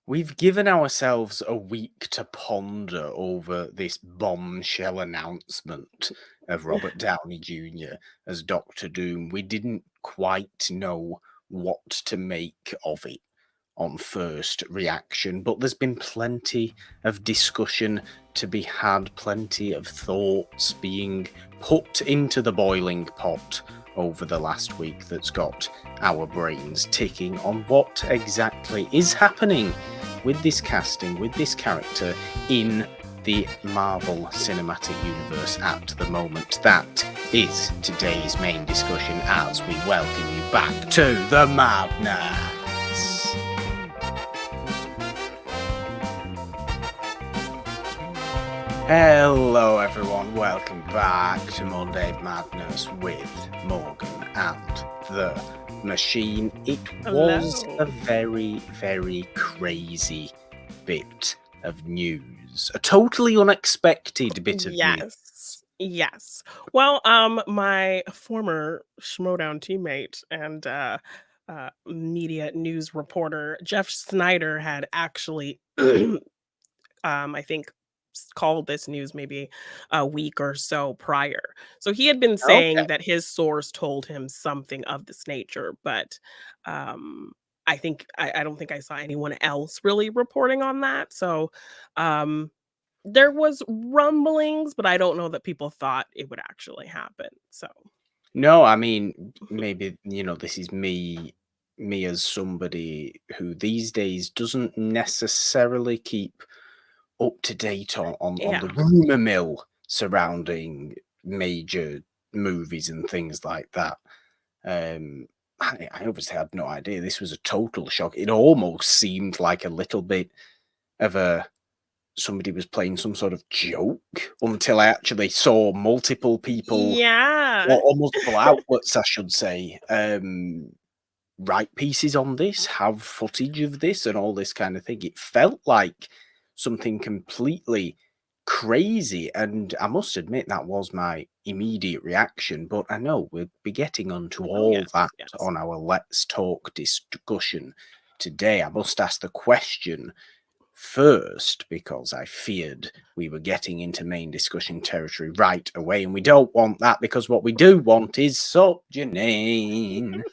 We've given ourselves a week to ponder over this bombshell announcement of Robert Downey Jr. as Doctor Doom. We didn't quite know what to make of it on first reaction, but there's been plenty of discussion to be had, plenty of thoughts being put into the boiling pot over the last week that's got our brains ticking on what exactly is happening with this casting, with this character in the Marvel Cinematic Universe at the moment. That is today's main discussion as we welcome you back to the madness. Hello everyone, welcome back to Monday Madness with Morgan and the Machine. It was a very, very crazy bit of news. A totally unexpected bit of news. Yes. Well, my former Schmodown teammate and media news reporter Jeff Snyder had actually, I think, called this news maybe a week or so prior. So he had been Okay. saying that his source told him something of this nature, but um, I don't think I saw anyone else really reporting on that. So um, there was rumblings, but I don't know that people thought it would actually happen, so No, I mean, maybe, this is me as somebody who these days doesn't necessarily keep up to date on the yeah. rumor mill surrounding major movies and things like that. Um, I obviously had no idea. This was a total shock. It almost seemed like a little bit of a somebody was playing some sort of joke until I actually saw multiple people Yeah. or multiple outlets, I should say, write pieces on this, have footage of this, and all this kind of thing. It felt like something completely crazy, and I must admit that was my immediate reaction. But I know we'll be getting onto Oh, all yes, that yes. on our Let's Talk discussion today. I must ask the question first because I feared we were getting into main discussion territory right away, and we don't want that because what we do want is sup, Jeannine.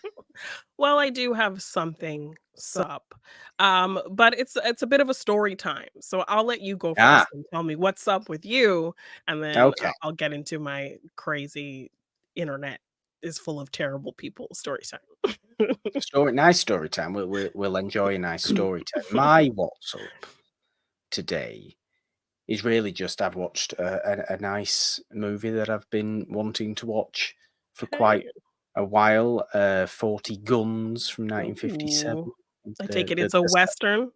Well, I do have something sup, but it's a bit of a story time, so I'll let you go Ah, first and tell me what's up with you, and then okay. I'll get into my crazy internet is full of terrible people story time. Nice story time. We'll enjoy a nice story time. My what's up today is really just I've watched a nice movie that I've been wanting to watch for quite Okay. a while. 40 Guns from 1957. Ooh. I take The, it the, it's a the Western?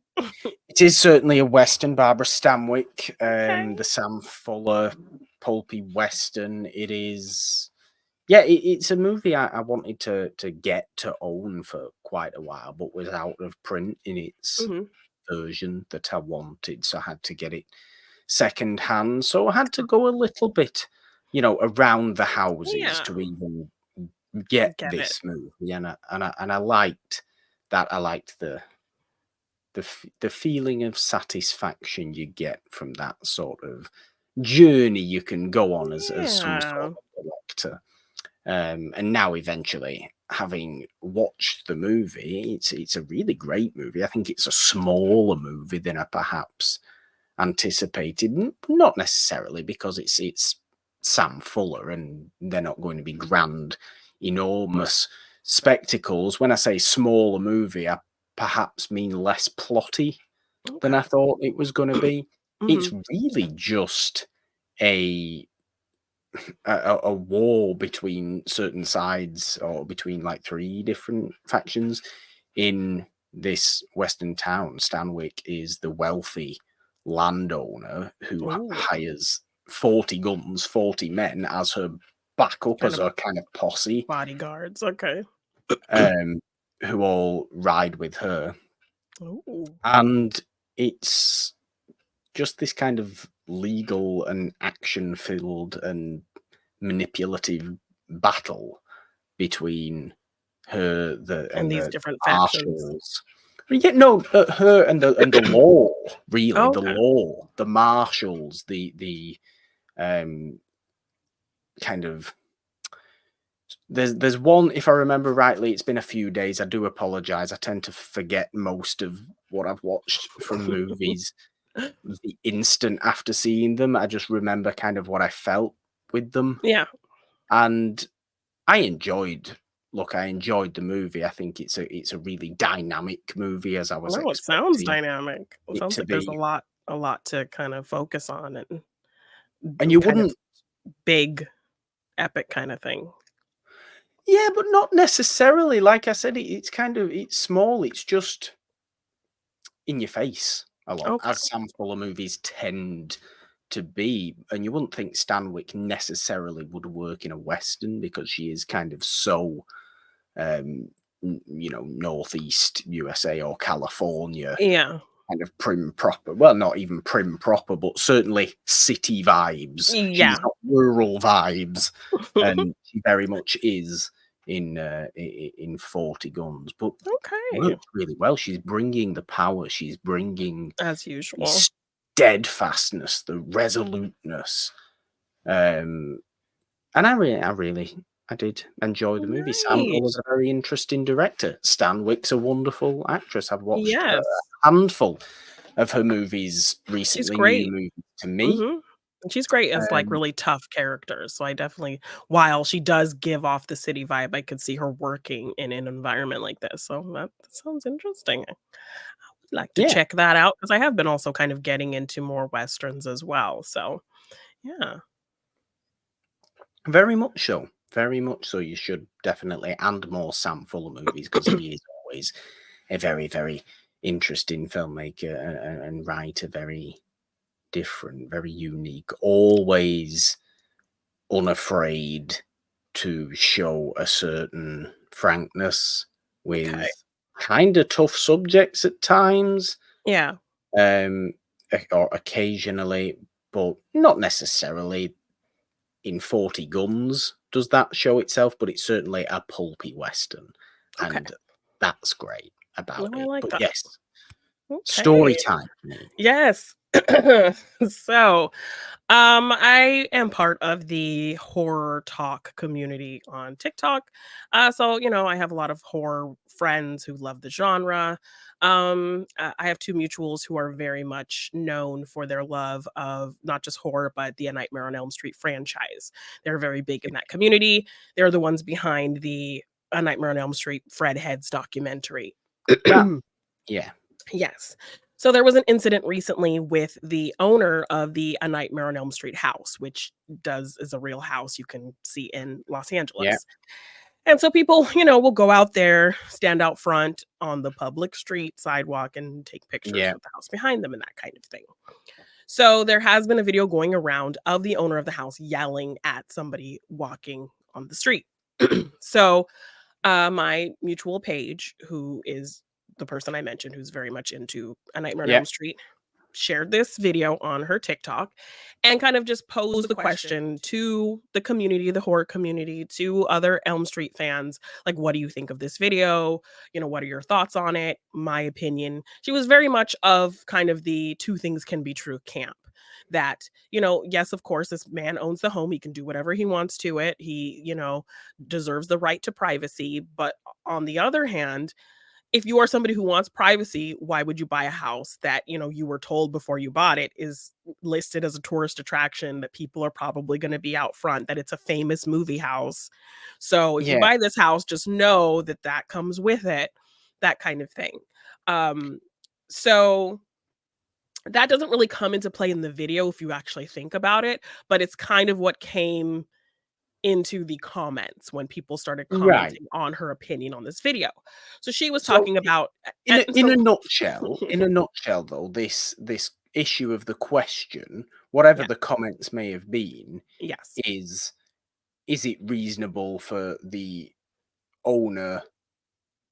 It is certainly a Western, Barbara Stanwyck, Okay. the Sam Fuller pulpy Western. It is, yeah, it's a movie I wanted to get to own for quite a while, but was out of print in its Mhm. version that I wanted, so I had to get it second hand. So I had to go a little bit, around the houses Yeah, to even get get it. this movie, and I liked that. I liked the feeling of satisfaction you get from that sort of journey you can go on as some sort Yeah. of collector. And now eventually having watched the movie, it's a really great movie. I think it's a smaller movie than I perhaps anticipated. Not necessarily because it's Sam Fuller and they're not going to be grand, enormous spectacles. When I say smaller movie, I perhaps mean less plotty than I Okay. thought it was going to be. It's Mhm. really just a a war between certain sides or between like three different factions in this western town. Stanwyck is the wealthy landowner who Ooh, hires 40 guns, 40 men as her backup, kind as of a kind of posse, bodyguards, okay. um, who all ride with her. Ooh, And it's just this kind of legal and action filled and manipulative battle between her and and these the different factions. marshals Yeah, no, her and the law, really, the Okay. law, the marshals, the um kind of there's one, if I remember rightly, it's been a few days. I do apologize. I tend to forget most of what I've watched from movies the instant after seeing them. I just remember kind of what I felt with them. Yeah. And I enjoyed I enjoyed the movie. I think it's a really dynamic movie as I was No, it sounds expecting dynamic. It it sounds to like there's be. a lot to kind of focus on And you and kind of wouldn't. big epic kind of thing. Yeah, but not necessarily. Like I said, it's kind of it's small. It's just in your face a lot, Okay. as Sam Fuller movies tend to be. And you wouldn't think Stanwyck necessarily would work in a western because she is kind of so, northeast USA or California, Yeah. kind of prim proper. Well, not even prim proper, but certainly city vibes. She's Yeah. got rural vibes, and she very much is in 40 Guns, but Okay. works really well. She's bringing the power. She's bringing As the usual. steadfastness, the resoluteness. Um, and I did enjoy the movie. Sam Nice. Fuller's a very interesting director. Stan Wick's a wonderful actress. I've watched a Yes. handful of her movies She's recently, new great. movies to me. Mhm. And she's great as, like, Um, really tough characters, so I definitely while she does give off the city vibe, I could see her working in an environment like this, so that sounds interesting. I would like to yeah, check that out because I have been also kind of getting into more Westerns as well, so yeah. very much so. Very much so. You should definitely, and more Sam Fuller movies because he is always a very, very interesting filmmaker and writer. Very different, very unique. Always unafraid to show a certain frankness Okay. with kind of tough subjects at times, Yeah. um, or occasionally, but not necessarily in 40 Guns does that show itself, but it's certainly a pulpy Western, Okay. and that's great about No, I it. like But that. yes, story Okay. time, Janine. Yes. So, I am part of the horror talk community on TikTok. So, I have a lot of horror friends who love the genre. I have two mutuals who are very much known for their love of not just horror, but the A Nightmare on Elm Street franchise. They're very big in that community. They're the ones behind the A Nightmare on Elm Street Fred Heads documentary. That yeah, Yes. So there was an incident recently with the owner of the A Nightmare on Elm Street house, which does is a real house you can see in Los yeah, Angeles. And so people, will go out there, stand out front on the public street sidewalk and take pictures yeah, with the house behind them and that kind of thing. So there has been a video going around of the owner of the house yelling at somebody walking on the street. So my mutual Paige, who is the person I mentioned who's very much into A Nightmare on yeah, Elm Street, shared this video on her TikTok and kind of just posed the question to the community, the horror community, to other Elm Street fans, like, what do you think of this video? What are your thoughts on it? My opinion. She was very much of kind of the two things can be true camp. That, yes, of course, this man owns the home. He can do whatever he wants to it. He, deserves the right to privacy. But on the other hand, if you are somebody who wants privacy, why would you buy a house that, you were told before you bought it is listed as a tourist attraction, that people are probably going to be out front, that it's a famous movie house. So if you yeah. buy this house, just know that that comes with it, that kind of thing. Um, so that doesn't really come into play in the video if you actually think about it, but it's kind of what came into the comments when people started Right. commenting on her opinion on this video. So she was So talking about in so in a nutshell, though, this issue of the question, whatever yeah, the comments may have been, yes. is is it reasonable for the owner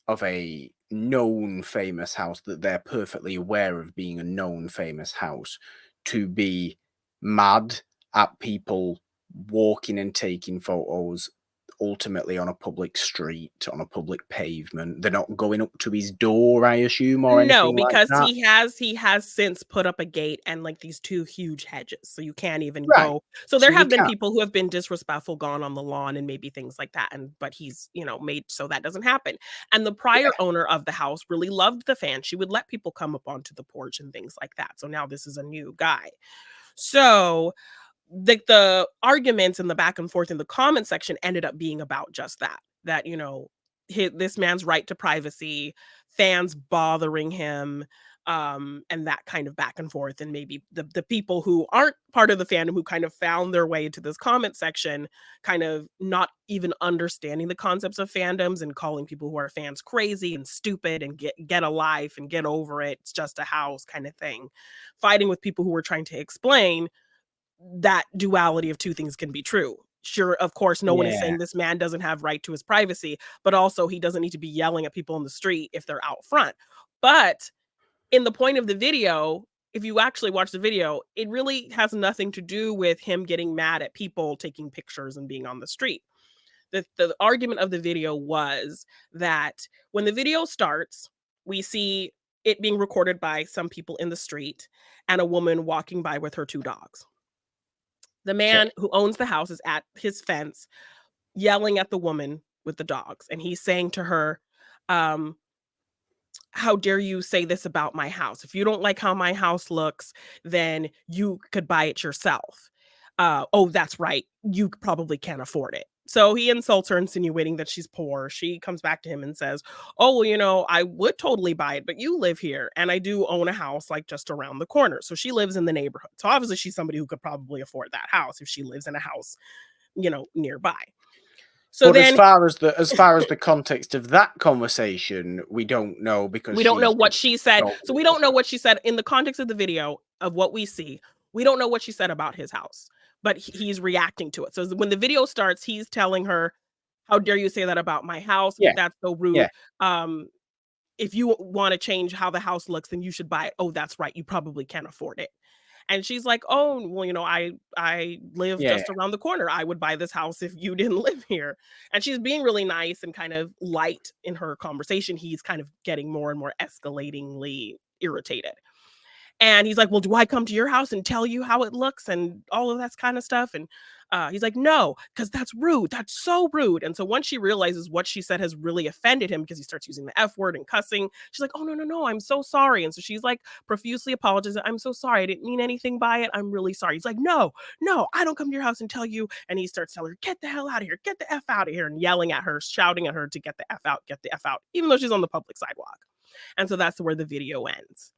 of a known famous house that they're perfectly aware of being a known famous house to be mad at people walking and taking photos ultimately on a public street, on a public pavement. They're not going up to his door, I assume, or No, anything like because that? he has since put up a gate and, like, these 2 huge hedges, so you can't even Right. go. So So there you have been can't. people who have been disrespectful, gone on the lawn and maybe things like that, but he's, made so that doesn't happen. And the prior Yeah. owner of the house really loved the fan. She would let people come up onto the porch and things like that. So now this is a new guy. So the arguments and the back and forth in the comment section ended up being about just that. That, this man's right to privacy, fans bothering him, and that kind of back and forth. And maybe the people who aren't part of the fandom who kind of found their way into this comment section, kind of not even understanding the concepts of fandoms and calling people who are fans crazy and stupid and get a life and get over it. It's just a house kind of thing. Fighting with people who were trying to explain that duality of two things can be true. Sure, of course, no one is Yeah. saying this man doesn't have right to his privacy, but also he doesn't need to be yelling at people in the street if they're out front. But in the point of the video, if you actually watch the video, it really has nothing to do with him getting mad at people taking pictures and being on the street. The argument of the video was that when the video starts, we see it being recorded by some people in the street and a woman walking by with her 2 dogs. The Okay. man who owns the house is at his fence yelling at the woman with the dogs, and he's saying to her, um, "How dare you say this about my house? If you don't like how my house looks, then you could buy it yourself. Oh, that's right. You probably can't afford it." So he insults her, insinuating that she's poor. She comes back to him and says, "Oh, well, I would totally buy it, but you live here, and I do own a house like just around the corner." So she lives in the neighborhood. So obviously she's somebody who could probably afford that house if she lives in a house, nearby. So But then as far as the context of that conversation, we don't know because we don't know she's what just she said. told So we don't know us. what she said in the context of the video of what we see. We don't know what she said about his house, but he's reacting to it. So when the video starts, he's telling her, "How dare you say that about my house? Yeah, That's so rude. yeah, Um, if you want to change how the house looks, then you should buy it. Oh, that's right. You probably can't afford it." And she's like, "Oh, well, I live yeah, just around the corner. I would buy this house if you didn't live here." And she's being really nice and kind of light in her conversation. He's kind of getting more and more escalatingly irritated. And he's like, "Well, do I come to your house and tell you how it looks and all of that kind of stuff?" And he's like, "No, because that's rude. That's so rude." And so once she realizes what she said has really offended him because he starts using the F word and cussing, she's like, "Oh, no, no, no, I'm so sorry." And so she's like profusely apologizes. "I'm so sorry. I didn't mean anything by it. I'm really sorry." He's like, "No, no, I don't come to your house and tell you." And he starts telling her, "Get the hell out of here. Get the F out of here." And yelling at her, shouting at her to get the F out, even though she's on the public sidewalk. And so that's where the video ends.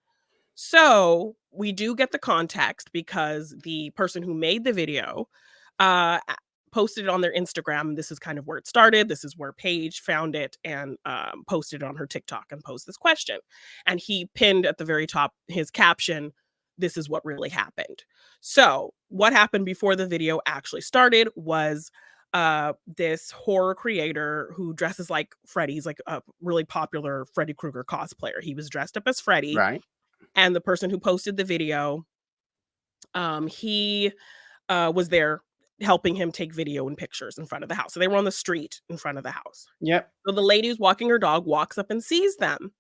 So, we do get the context because the person who made the video, posted it on their Instagram. This is kind of where it started. This is where Paige found it and, posted it on her TikTok and posed this question. And he pinned at the very top his caption, "This is what really happened." So, what happened before the video actually started was, this horror creator who dresses like Freddy. He's like a really popular Freddy Krueger cosplayer. He was dressed up as Freddy, right. and the person who posted the video, he was there helping him take video and pictures in front of the house. So they were on the street in front of the house. Yep. So the lady who's walking her dog walks up and sees them,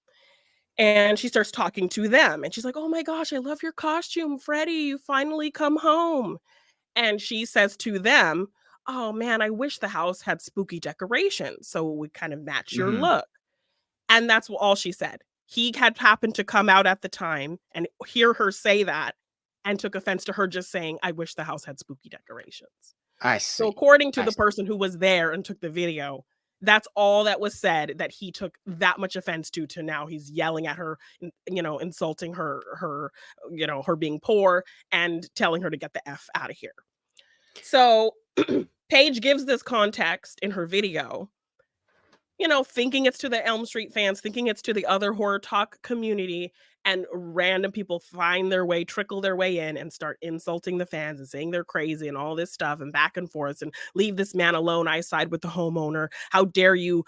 and she starts talking to them. And she's like, "Oh my gosh, I love your costume, Freddie. You finally come home." And she says to them, "Oh man, I wish the house had spooky decorations so it would kind of match your Mhm. look." And that's all she said. He had happened to come out at the time and hear her say that and took offense to her just saying, "I wish the house had spooky decorations." I So see. according to I the see. person who was there and took the video, that's all that was said that he took that much offense to now he's yelling at her, insulting her being poor and telling her to get the F out of here. So Paige gives this context in her video, thinking it's to the Elm Street fans, thinking it's to the other horror talk community, and random people find their way, trickle their way in and start insulting the fans and saying they're crazy and all this stuff and back and forth and leave this man alone. I side with the homeowner. How dare you,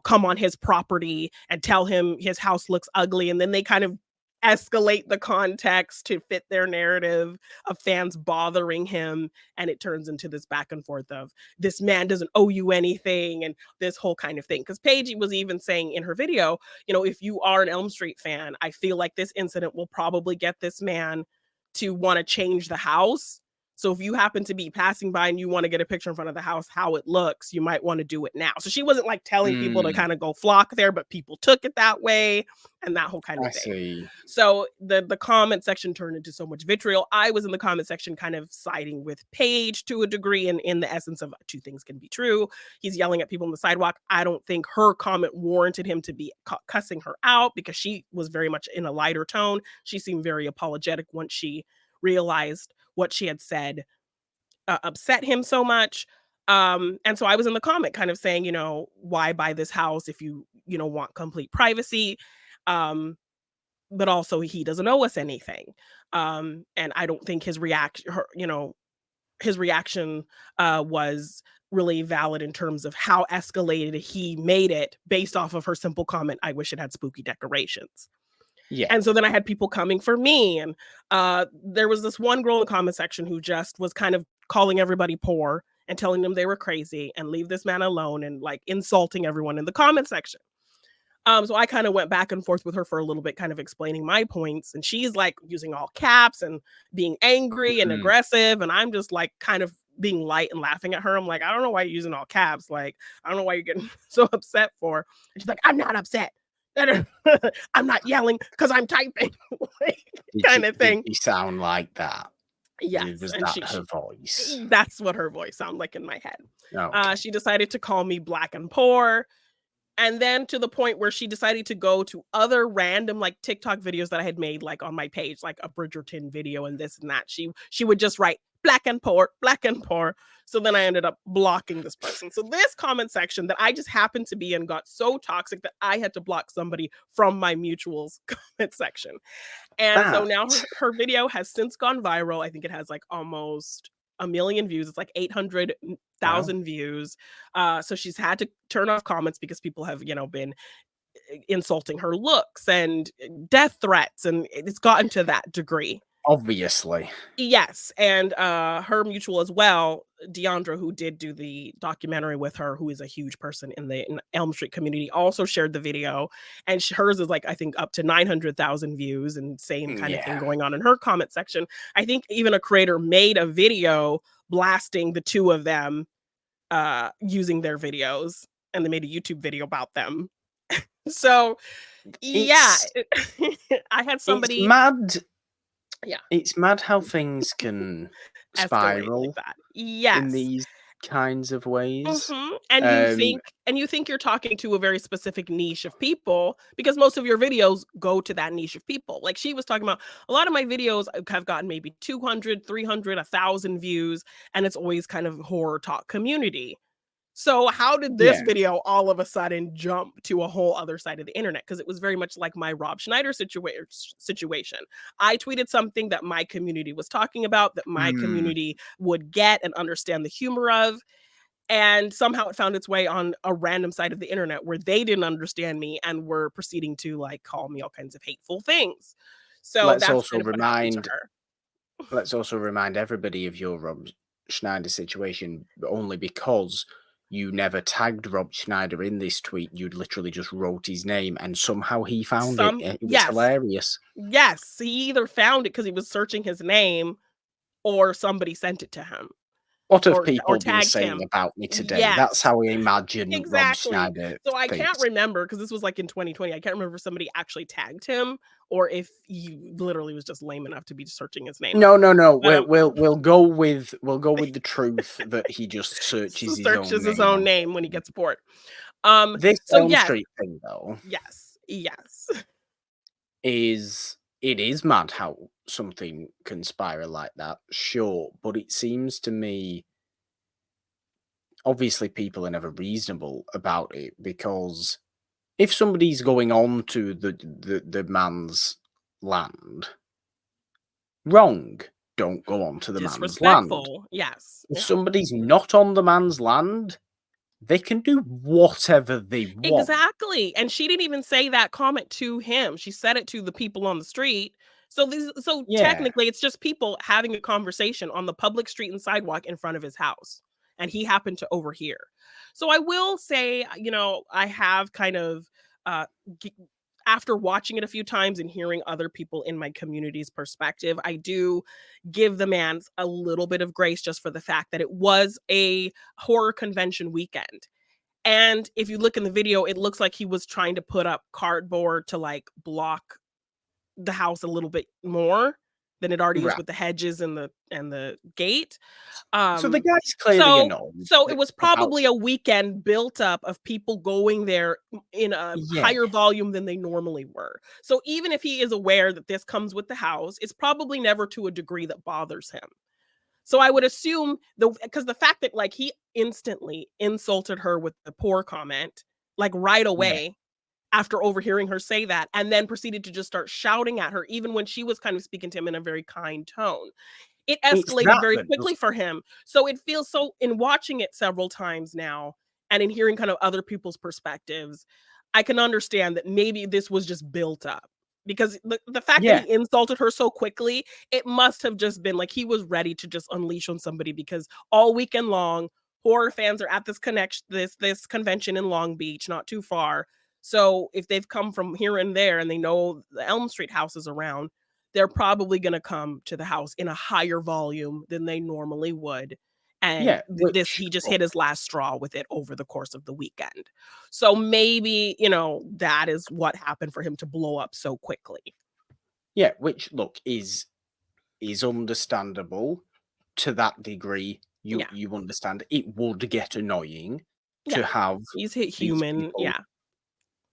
come on his property and tell him his house looks ugly. And then they kind of escalate the context to fit their narrative of fans bothering him, and it turns into this back and forth of this man doesn't owe you anything and this whole kind of thing. Because Paige was even saying in her video, if you are an Elm Street fan, I feel like this incident will probably get this man to want to change the house. So if you happen to be passing by and you want to get a picture in front of the house, how it looks, you might want to do it now. So she wasn't like telling people to Mm, kind of go flock there, but people took it that way and that whole kind of I thing. see. So the comment section turned into so much vitriol. I was in the comment section kind of siding with Paige to a degree, and in the essence of two things can be true. He's yelling at people on the sidewalk. I don't think her comment warranted him to be cussing her out because she was very much in a lighter tone. She seemed very apologetic once she realized what she had said upset him so much. And so I was in the comment kind of saying, why buy this house if you want complete privacy? But also he doesn't owe us anything. And I don't think his reaction was really valid in terms of how escalated he made it based off of her simple comment, I wish it had spooky decorations. Yeah. And so then I had people coming for me. And there was this one girl in the comment section who just was kind of calling everybody poor and telling them they were crazy and leave this man alone and like insulting everyone in the comment section. So I kind of went back and forth with her for a little bit, kind of explaining my points. And she's like using all caps and being angry and Mhm. aggressive. And I'm just like kind of being light and laughing at her. I'm like, I don't know why you're using all caps. Like, I don't know why you're getting so upset for. And she's like, I'm not upset. I'm not yelling because I'm typing, like, kind of Did thing. she sound like that? Yes, Was and that her voice? that's what her voice sounded like in my head. Okay. She decided to call me black and poor, and then to the point where she decided to go to other random like TikTok videos that I had made like on my page, like a Bridgerton video and this and that. She would just write black and poor, black and poor. So then I ended up blocking this person. So this comment section that I just happened to be in got so toxic that I had to block somebody from my mutuals comment section. And so That now her video has since gone viral. I think it has like almost a million views. It's like wow. 800,000 views. So she's had to turn off comments because people have, been insulting her looks and death threats, and it's gotten to that degree. Obviously. Yes, and her mutual as well, Deandra, who did do the documentary with her, who is a huge person in the Elm Street community, also shared the video, and hers is like I think up to 900,000 views, and same kind of thing Yeah. going on in her comment section. I think even a creator made a video blasting the two of them using their videos, and they made a YouTube video about them. So yeah, It's I had it's somebody, mad. yeah, It's mad how things can escalate like spiral that. in Yes. these kinds of ways. Mhm, and Um, you think you're talking to a very specific niche of people because most of your videos go to that niche of people. Like she was talking about, a lot of my videos have gotten maybe 200, 300, 1,000 views, and it's always kind of horror talk community. So how did this yeah. video all of a sudden jump to a whole other side of the internet? Because it was very much like my Rob Schneider situation. I tweeted something that my community was talking about, that my Mm, community would get and understand the humor of, and somehow it found its way on a random side of the internet where they didn't understand me and were proceeding to like call me all kinds of hateful things. So let's that's also kind of what happened to remind her. let's also remind everybody of your Rob Schneider situation only because you never tagged Rob Schneider in this tweet. You literally just wrote his name and somehow he found it. It was Yes, hilarious. yes, he either found it because he was searching his name or somebody sent it to him What have or people been tagged saying him. about me today? That's Yes. how I imagine Rob Exactly. Schneider So I can't thinks. remember because this was like in 2020. I can't remember if somebody actually tagged him or if he literally was just lame enough to be searching his name. No, no, no. But We'll go with the truth that he just searches his own searches his name own on name when he something. gets bored. This So Elm yes, Street thing though yes, yes. is mad how something can spiral like that, sure, but it seems to me obviously people are never reasonable about it because if somebody's going on to the man's land, wrong. Don't go on to the man's land. Disrespectful. Yes. If Yeah. somebody's not on the man's land, they can do whatever they want. Exactly, and she didn't even say that comment to him, she said it to the people on the street. So Yeah, technically, it's just people having a conversation on the public street and sidewalk in front of his house, and he happened to overhear. So I will say, I have kind of, uh, g after watching it a few times and hearing other people in my community's perspective, I do give the man a little bit of grace just for the fact that it was a horror convention weekend. And if you look in the video, it looks like he was trying to put up cardboard to, like, block the house a little bit more than it already is right. with the hedges and the gate. So the Um, guy's clearly so annoyed so it was about. probably a weekend built up of people going there in a Yeah, higher volume than they normally were. So even if he is aware that this comes with the house, it's probably never to a degree that bothers him. So I would assume because the fact that, like, he instantly insulted her with the poor comment, like, right yeah. away after overhearing her say that, and then proceeded to just start shouting at her even when she was kind of speaking to him in a very kind tone. It It's escalated that very that quickly does. for him. So it feels so, in watching it several times now and in hearing kind of other people's perspectives, I can understand that maybe this was just built up. Because the fact that Yeah, he insulted her so quickly, it must have just been like he was ready to just unleash on somebody because all weekend long, horror fans are at this convention in Long Beach, not too far. So if they've come from here and there and they know the Elm Street house is around, they're probably gonna come to the house in a higher volume than they normally would, and yeah, this which he just hit look, his last straw with it over the course of the weekend. So maybe, that is what happened for him to blow up so quickly. yeah, which look is understandable to that degree. You Yeah, you understand it would get annoying yeah. to have He's hit these human, people. yeah.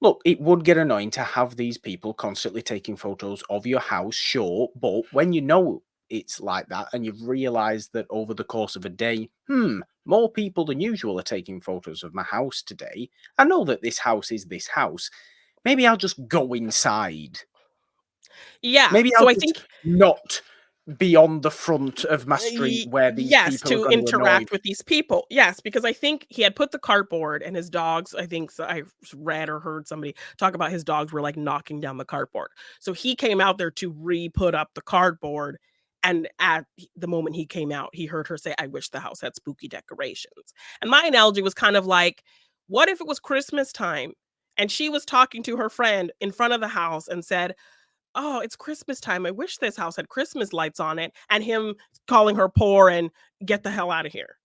Look, it would get annoying to have these people constantly taking photos of your house, sure, but when you know it's like that and you've realized that over the course of a day, more people than usual are taking photos of my house today. I know that this house is this house. Maybe I'll just go inside. Yeah, Maybe I'll so I just think not be on the front of my street Y where these yes, people are to going to annoy interact me. with these people. Yes, because I think he had put the cardboard and his dogs, I think, so I read or heard somebody talk about his dogs were, like, knocking down the cardboard. So he came out there to re-put up the cardboard, and at the moment he came out, he heard her say, "I wish the house had spooky decorations." And my analogy was kind of like, what if it was Christmas time and she was talking to her friend in front of the house and said, "Oh, it's Christmas time. I wish this house had Christmas lights on it," and him calling her poor and "Get the hell out of here."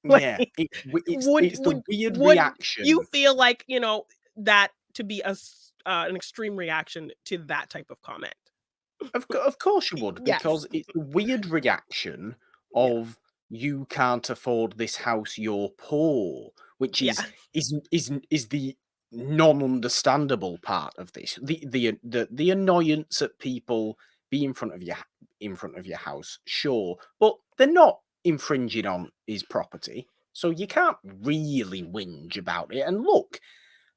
Like, Yeah, would it's the would weird would you reaction. feel like, that to be an extreme reaction to that type of comment? Of course you would, Yes. because it's the weird reaction Yeah. of "You can't afford this house, you're poor," which Yeah. is the non-understandable part of this. The annoyance at people be in front of your house, sure, but they're not infringing on his property, so you can't really whinge about it. And look,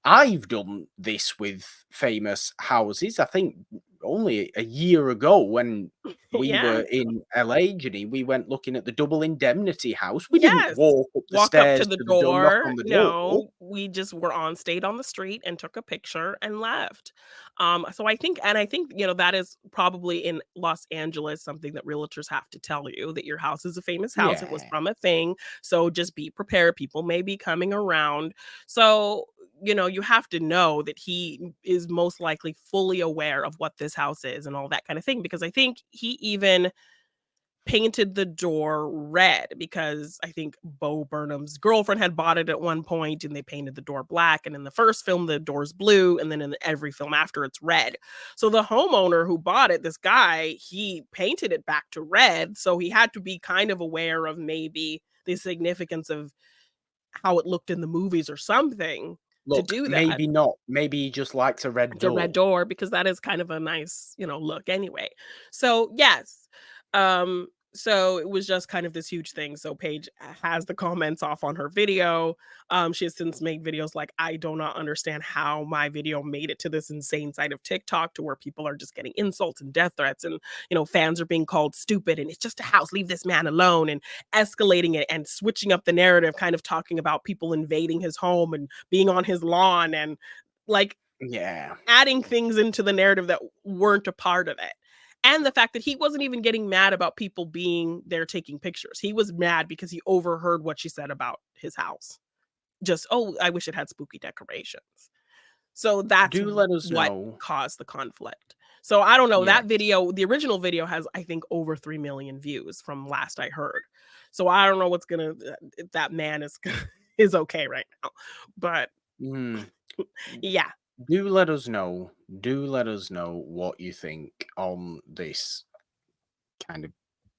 I've done this with famous houses. I think only a year ago when we Yeah. were in LA, Jeannine, we went looking at the double indemnity house. We didn't Yes. walk up the Walk up to stairs the to the door, knock door. on the door. No, we just were stayed on the street and took a picture and left. So I think, that is probably in Los Angeles something that realtors have to tell you that your house is a famous house. It was Yeah. from a thing. So just be prepared. People may be coming around. So, you have to know that he is most likely fully aware of what this house is and all that kind of thing. Because I think he even painted the door red because I think Bo Burnham's girlfriend had bought it at one point and they painted the door black. And in the first film, the door's blue. And then in every film after, it's red. So the homeowner who bought it, this guy, he painted it back to red. So he had to be kind of aware of maybe the significance of how it looked in the movies or something to Look, do that. maybe not. Maybe he just likes a red The red door. door, because that is kind of a nice, look anyway. So yes, um So it was just kind of this huge thing. So Paige has the comments off on her video. She has since made videos like, I do not understand how my video made it to this insane side of TikTok to where people are just getting insults and death threats, and fans are being called stupid, and it's just a house, leave this man alone, and escalating it and switching up the narrative, kind of talking about people invading his home and being on his lawn, and like Yeah. adding things into the narrative that weren't a part of it. And the fact that he wasn't even getting mad about people being there taking pictures. He was mad because he overheard what she said about his house. Just, "Oh, I wish it had spooky decorations." So that's Do let us what know. caused the conflict. So I don't know, that Yes. video, the original video has, I think, over 3 million views from last I heard. So I don't know what's gonna if that man is is okay right now. But Mm. yeah. Do let us know. Do let us know what you think on this kind of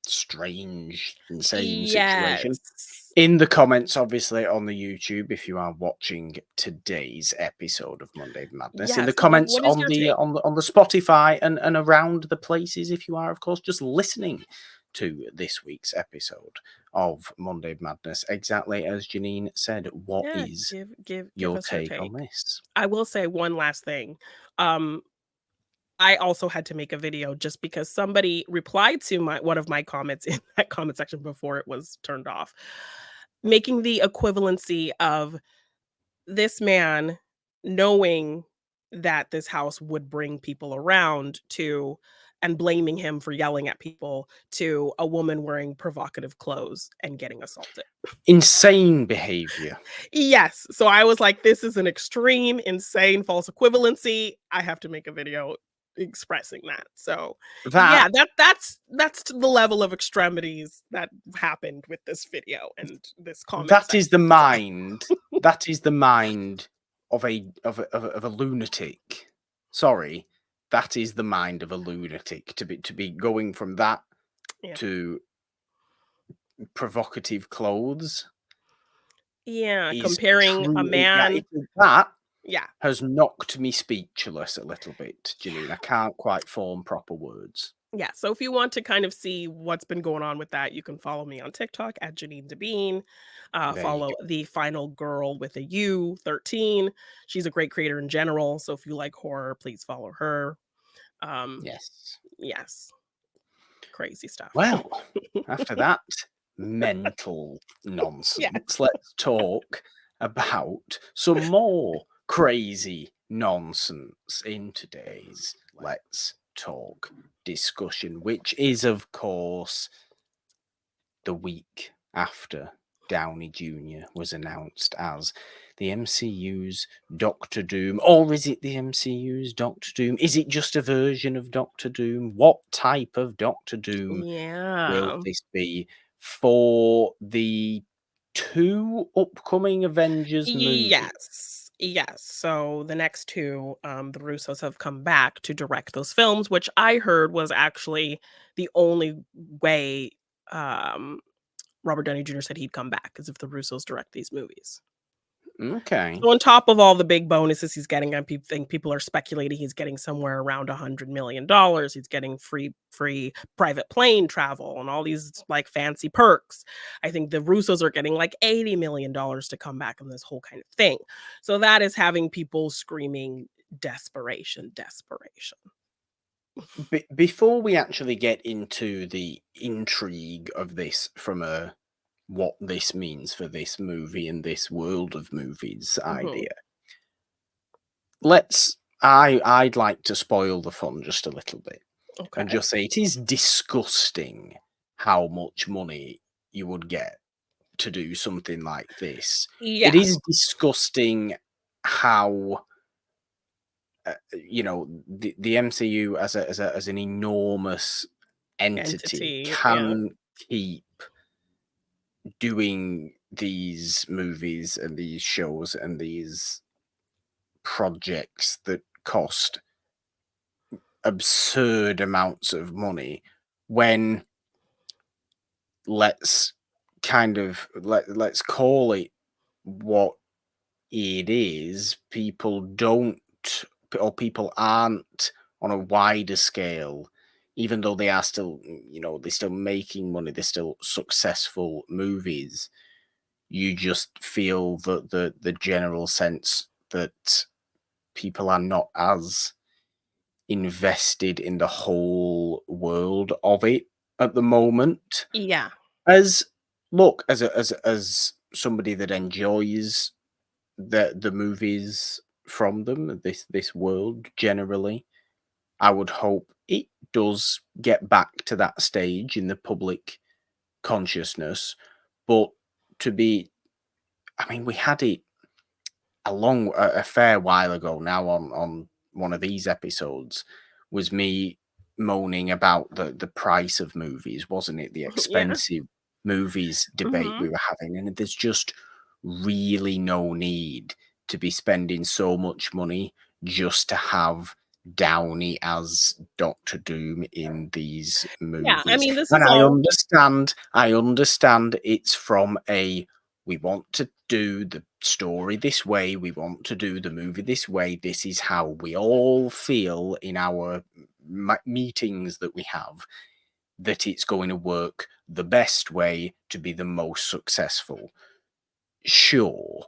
strange, insane situation. Yes. In the comments, obviously, on the YouTube, if you are watching today's episode of Monday Madness. In the Yes. What comments is on your the take? on the Spotify and around the places, if you are, of course, just listening to this week's episode of Monday Madness. Exactly as Jeannine said, what Yeah, is give your us your take on take. this? I will say one last thing. Um, I also had to make a video just because somebody replied to my one of my comments in that comment section before it was turned off, making the equivalency of this man knowing that this house would bring people around to and blaming him for yelling at people to a woman wearing provocative clothes and getting assaulted. Insane behavior. Yes. So I was like, this is an extreme, insane false equivalency. I have to make a video expressing that. So That yeah, that's to the level of extremities that happened with this video and this comment that is the section. So mind. That is the mind of a lunatic. Sorry, that is the mind of a lunatic to be going from that yeah. to provocative clothes Yeah. is Comparing a truly man. that Yeah. has knocked me speechless a little bit, Jeannine. I can't quite form proper words. Yeah, so if you want to kind of see what's been going on with that, you can follow me on TikTok at Jeannine Devine. There you Follow go. the final girl with a U, 13. She's a great creator in general. So if you like horror, please follow her. Um, Yes. yes, crazy stuff. Well, after that mental Yes. nonsense, let's talk about some more crazy nonsense in today's Let's Talk discussion, which is, of course, the week after Downey Jr. was announced as the MCU's Doctor Doom. Or is it the MCU's Doctor Doom? Is it just a version of Doctor Doom? What type of Doctor Doom will Yeah. this be for the two upcoming Avengers movies? Yes. Yes. So the next two, the Russos have come back to direct those films, which I heard was actually the only way um Robert Downey Jr. said he'd come back because if the Russos direct these movies. Okay. So on top of all the big bonuses he's getting, I think people are speculating he's getting somewhere around $100 million. He's getting free private plane travel and all these like fancy perks. I think the Russos are getting like $80 million to come back in this whole kind of thing. So that is having people screaming desperation, desperation. Before we actually get into the intrigue of this from a what this means for this movie and this world of movies Mhm. idea, I'd like to spoil the fun just a little bit and Okay. just say it is disgusting how much money you would get to do something like this. It Yeah. is disgusting how the MCU as an enormous entity Entity. Yeah. can keep doing these movies and these shows and these projects that cost absurd amounts of money when let's let's call it what it is. People don't, or people aren't on a wider scale even though they are still, they're still making money, they're still successful movies, you just feel that the general sense that people are not as invested in the whole world of it at the moment. Yeah. As look, as somebody that enjoys the movies from them, this world generally, I would hope it does get back to that stage in the public consciousness. But to be, I mean, we had it a fair while ago now on one of these episodes, was me moaning about the price of movies, wasn't it? The Yeah. expensive movies debate Mhm. we were having, and there's just really no need to be spending so much money just to have Downey as Doctor Doom in these Yeah, I movies. mean, this And is I all understand, I understand it's from a, we want to do the story this way, we want to do the movie this way, this is how we all feel in our meetings that we have, that it's going to work the best way to be the most successful. Sure,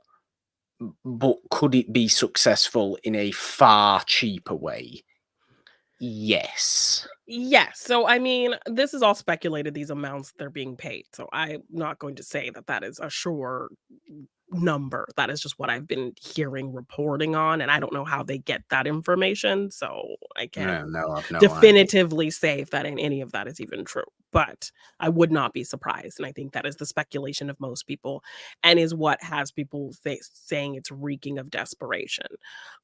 but could it be successful in a far cheaper way? Yes. yes. So, I mean, this is all speculated, these amounts they're being paid. So, I'm not going to say that that is a sure number. That is just what I've been hearing reporting on, and I don't know how they get that information, so I can't No, no, I've no idea. definitively say if that any of that is even true, but I would not be surprised, and I think that is the speculation of most people and is what has people saying it's reeking of desperation.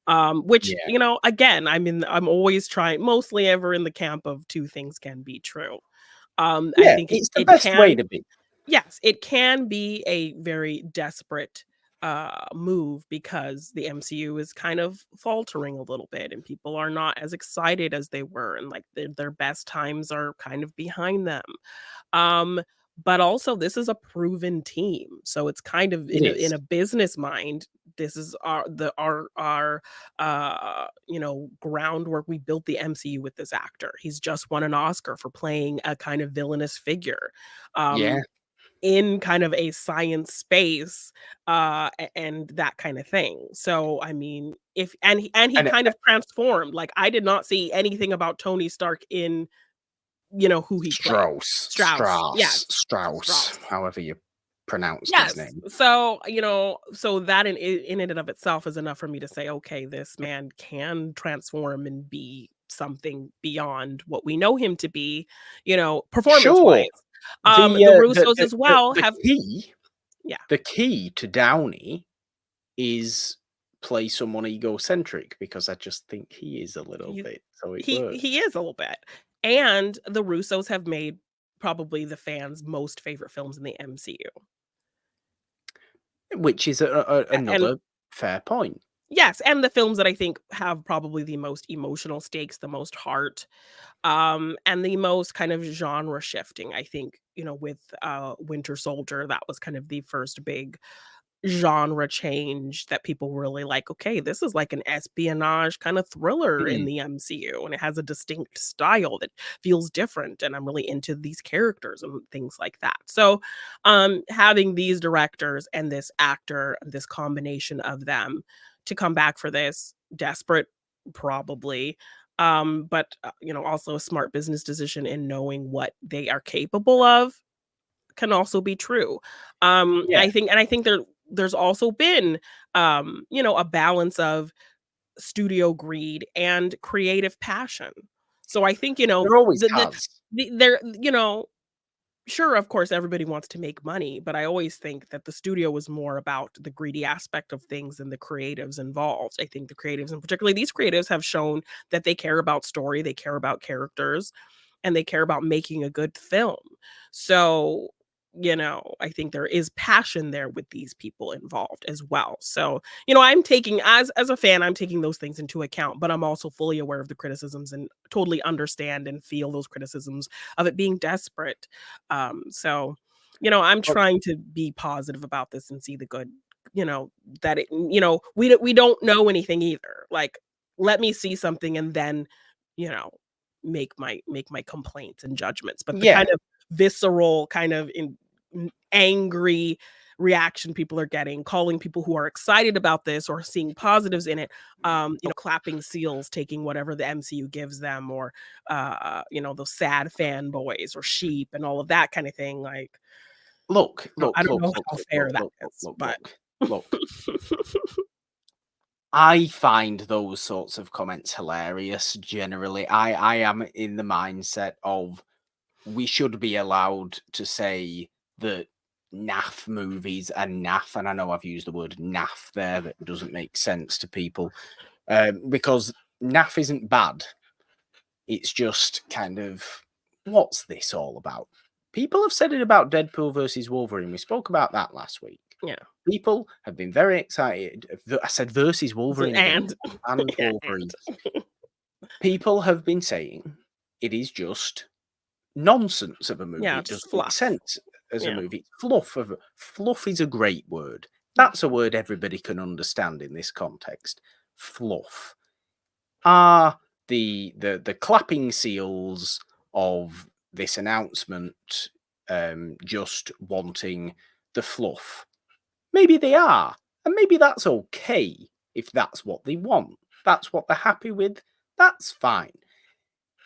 Which, Yeah. again, I'm always trying mostly ever in the camp of 2 things can be true. I Yeah, think it it's the it best way can to be. yes, it can be a very desperate move because the MCU is kind of faltering a little bit and people are not as excited as they were and like their best times are kind of behind them. Um, but also this is a proven team. So it's kind of It in is. a business mind, this is our groundwork. We built the MCU with this actor. He's just won an Oscar for playing a kind of villainous figure. Yeah, Um in kind of a science space, and that kind of thing. So, I mean, if and he and kind of transformed. Like, I did not see anything about Tony Stark in, who he played. Yes, Strauss, Strauss. however you pronounced his Yes. name. So, so that in and of itself is enough for me to say, okay, this man can transform and be something beyond what we know him to be, performance wise. Sure, the, The uh, Russos as well the have, key yeah. the key to Downey is play someone egocentric, because I just think he is a little He bit, so it he works. is a little bit. And the Russos have made probably the fans' most favorite films in the MCU. Which is And another fair point. yes, and the films that I think have probably the most emotional stakes, the most heart, and the most kind of genre shifting. I think, with Winter Soldier, that was kind of the first big genre change that people really like, okay, this is like an espionage kind of thriller in Mm, the MCU, and it has a distinct style that feels different, and I'm really into these characters and things like that. So, having these directors and this actor, this combination of them to come back for this, desperate, probably, but also a smart business decision in knowing what they are capable of can also be true. yeah, I think there's also been a balance of studio greed and creative passion. So I think, there always has. there sure, of course everybody wants to make money, but I always think that the studio was more about the greedy aspect of things than the creatives involved. I think the creatives, and particularly these creatives, have shown that they care about story, they care about characters, and they care about making a good film. So, I think there is passion there with these people involved as well. So, I'm taking as a fan, I'm taking those things into account, but I'm also fully aware of the criticisms and totally understand and feel those criticisms of it being desperate. So, I'm But trying to be positive about this and see the good, you know, that it, we don't know anything either. Like, let me see something and then, you know, make my complaints and judgments, but the Yeah. kind of visceral, kind of angry reaction people are getting, calling people who are excited about this or seeing positives in it, clapping seals, taking whatever the MCU gives them, or those sad fanboys or sheep and all of that kind of thing. Like, Look, I look, don't look, know look, how look, fair look, that look, look, is, look, but look, look. I find those sorts of comments hilarious generally. I am in the mindset of we should be allowed to say that naff movies are naff, and I know I've used the word naff there that doesn't make sense to people, because naff isn't bad. It's just kind of, what's this all about? People have said it about Deadpool versus Wolverine. We spoke about that last week. yeah. People have been very excited. I said versus Wolverine again, And and yeah, Wolverine. People have been saying it is just nonsense of a movie. yeah, It just doesn't make fluff. sense as a Yeah. movie. Fluff is a great word. Yeah. That's a word everybody can understand in this context. Fluff. Are the clapping seals of this announcement just wanting the fluff? Maybe they are, and maybe that's okay if that's what they want. That's what they're happy with. That's fine.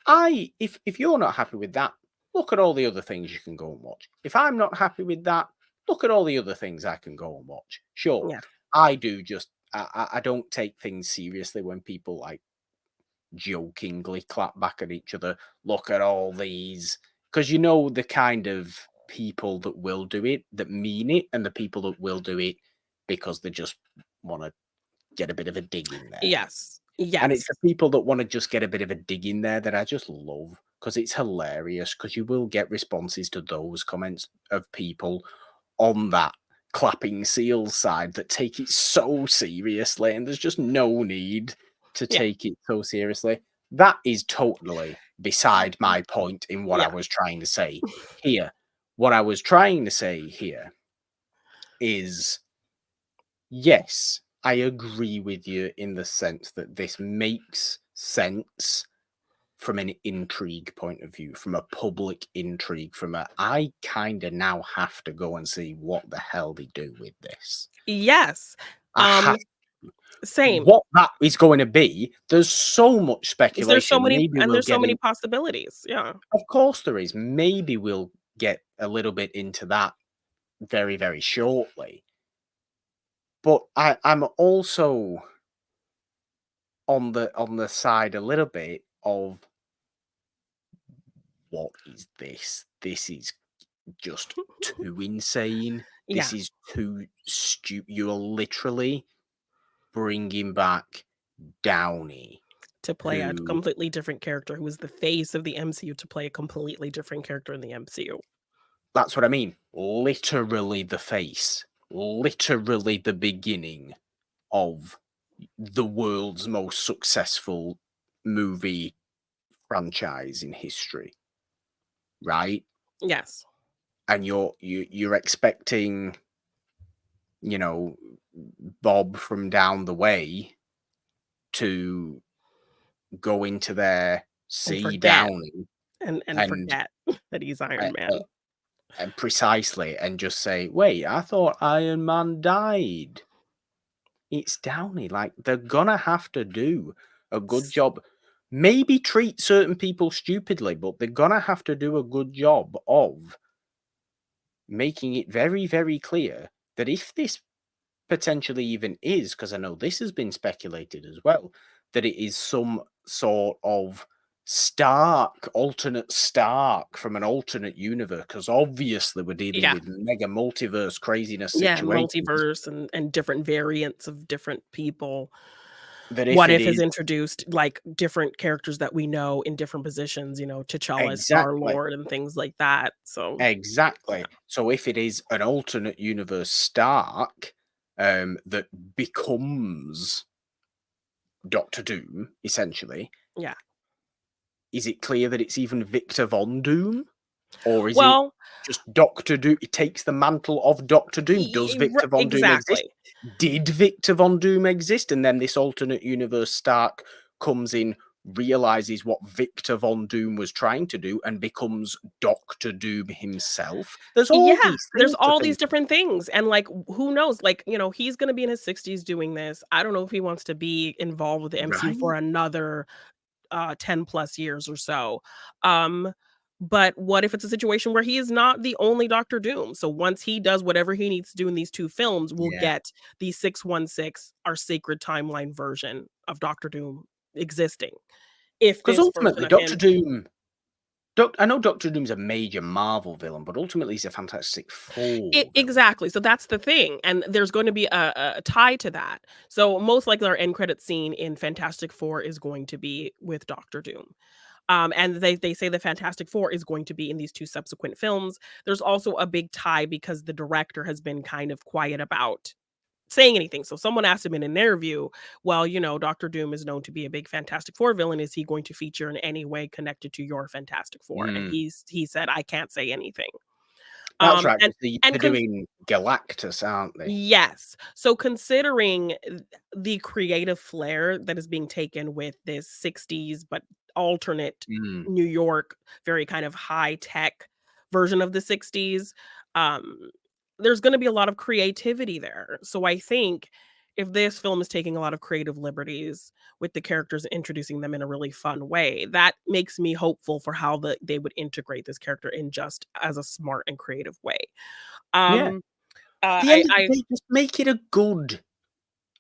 If you're not happy with that, look at all the other things you can go and watch. If I'm not happy with that, look at all the other things I can go and watch. Sure, Yeah. I do just I don't take things seriously when people like jokingly clap back at each other. Look at all these, because you know the kind of people that will do it, that mean it, and the people that will do it because they just want to get a bit of a dig in there. Yes. And it's Yes. the people that want to just get a bit of a dig in there that I just love, because it's hilarious, because you will get responses to those comments of people on that clapping seals side that take it so seriously, and there's just no need to Yeah. take it so seriously. That is totally beside my point in what I Yeah. was trying to say here. What I was trying to say here is, yes, I agree with you in the sense that this makes sense from an intrigue point of view, from a public intrigue, I kind of now have to go and see what the hell they do with this. Yes. I have Same. what that is going to be. There's so much Is there so speculation. many Maybe and we'll there's so get many in. possibilities. Yeah. Of course, there is. Maybe we'll get a little bit into that very, very shortly. But I'm also on the side a little bit of, what is this? This is just too insane. Yeah. This is too stupid. You're literally bringing back Downey, To play a who, completely different character who is the face of the MCU, to play a completely different character in the MCU. that's what I mean. Literally the face, literally the beginning of the world's most successful movie franchise in history, right? Yes. And you're expecting, you know, Bob from down the way to go into there, And see forget Downey, and and forget that he's uh, Iron uh, Man. and precisely, and just say, "Wait, I thought Iron Man died." It's Downey. Like, they're gonna have to do a good S job. Maybe treat certain people stupidly, but they're gonna have to do a good job of making it very, very clear that if this potentially even is, because I know this has been speculated as well, that it is some sort of alternate Stark from an alternate universe, because obviously we're dealing Yeah. with mega multiverse craziness Yeah, situations. multiverse and different variants of different people. That if What it If is has introduced, like, different characters that we know in different positions, T'Challa as exactly, Star-Lord and things like that, so yeah. exactly. So if it is an alternate universe Stark, that becomes Doctor Doom, essentially, Yeah. is it clear that it's even Victor Von Doom? Or is it Well, just Doctor Doom? It takes the mantle of Doctor Doom. Does y r Victor Von Doom exist? exactly. Did Victor Von Doom exist? And then this alternate universe Stark comes in realizes what Victor Von Doom was trying to do and becomes Doctor Doom himself. There's all Yeah, these there's things to all these think of. different things, and, like, who knows? Like, he's gonna be in his 60s doing this. I don't know if he wants to be involved with the MCU for Right? another 10 plus years or so. Um, but what if it's a situation where he is not the only Doctor Doom? So once he does whatever he needs to do in these 2 films, we'll Yeah. get the 616, our sacred timeline version of Doctor Doom existing. If Because this version ultimately, of him I know Doctor Doom's a major Marvel villain, but ultimately he's a Fantastic Four villain. exactly, so that's the thing, and there's going to be a tie to that. So most likely our end credit scene in Fantastic Four is going to be with Doctor Doom. And they say the Fantastic Four is going to be in these 2 subsequent films. There's also a big tie because the director has been kind of quiet about saying anything. So someone asked him in an interview, "Well, Doctor Doom is known to be a big Fantastic Four villain. Is he going to feature in any way connected to your Fantastic Four?" And Mm. he said, "I can't say anything." That's right, And 'cause they're and con doing Galactus, aren't they? Yes. So considering the creative flair that is being taken with this 60s, but alternate Mm. New York, very kind of high tech version of the 60s, um, there's going to be a lot of creativity there. So I think if this film is taking a lot of creative liberties with the characters, introducing them in a really fun way, that makes me hopeful for how they would integrate this character in just as a smart and creative way. Yeah. Um, At the I end of the I day, just make it a good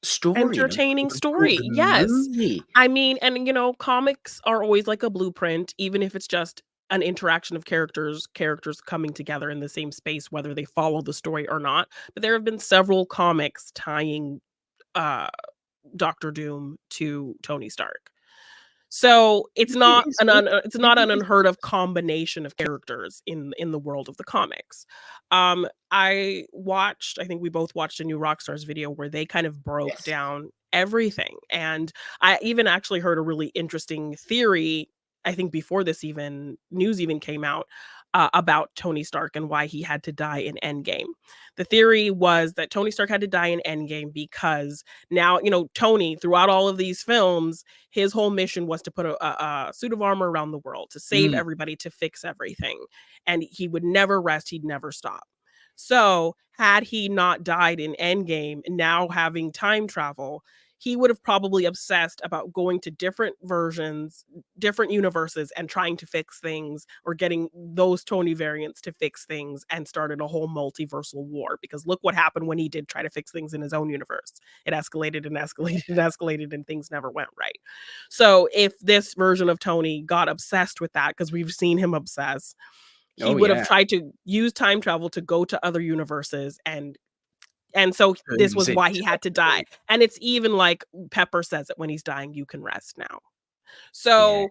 story, make Entertaining it a good story, yes. movie. I mean, and, comics are always like a blueprint, even if it's just an interaction of characters coming together in the same space, whether they follow the story or not, but there have been several comics tying, uh, Doctor Doom to Tony Stark. So, it's not It an is. unheard of combination of characters in the world of the comics. I think we both watched a new Rockstars video where they kind of broke Yes. down everything, and I even actually heard a really interesting theory, I think before this even news even came out, about Tony Stark and why he had to die in Endgame. The theory was that Tony Stark had to die in Endgame because now, Tony, throughout all of these films, his whole mission was to put a suit of armor around the world, to save Mm. everybody, to fix everything, and he would never rest, he'd never stop. So, had he not died in Endgame, now having time travel, he would have probably obsessed about going to different versions, different universes, and trying to fix things or getting those Tony variants to fix things and started a whole multiversal war. Because look what happened when he did try to fix things in his own universe. It escalated and escalated and escalated, and things never went right. So, if this version of Tony got obsessed with that, because we've seen him obsess, he Oh, would have yeah. tried to use time travel to go to other universes, and so this Turns was into why he had to die. Tony. And it's even like Pepper says it when he's dying, "You can rest now." Yeah. So,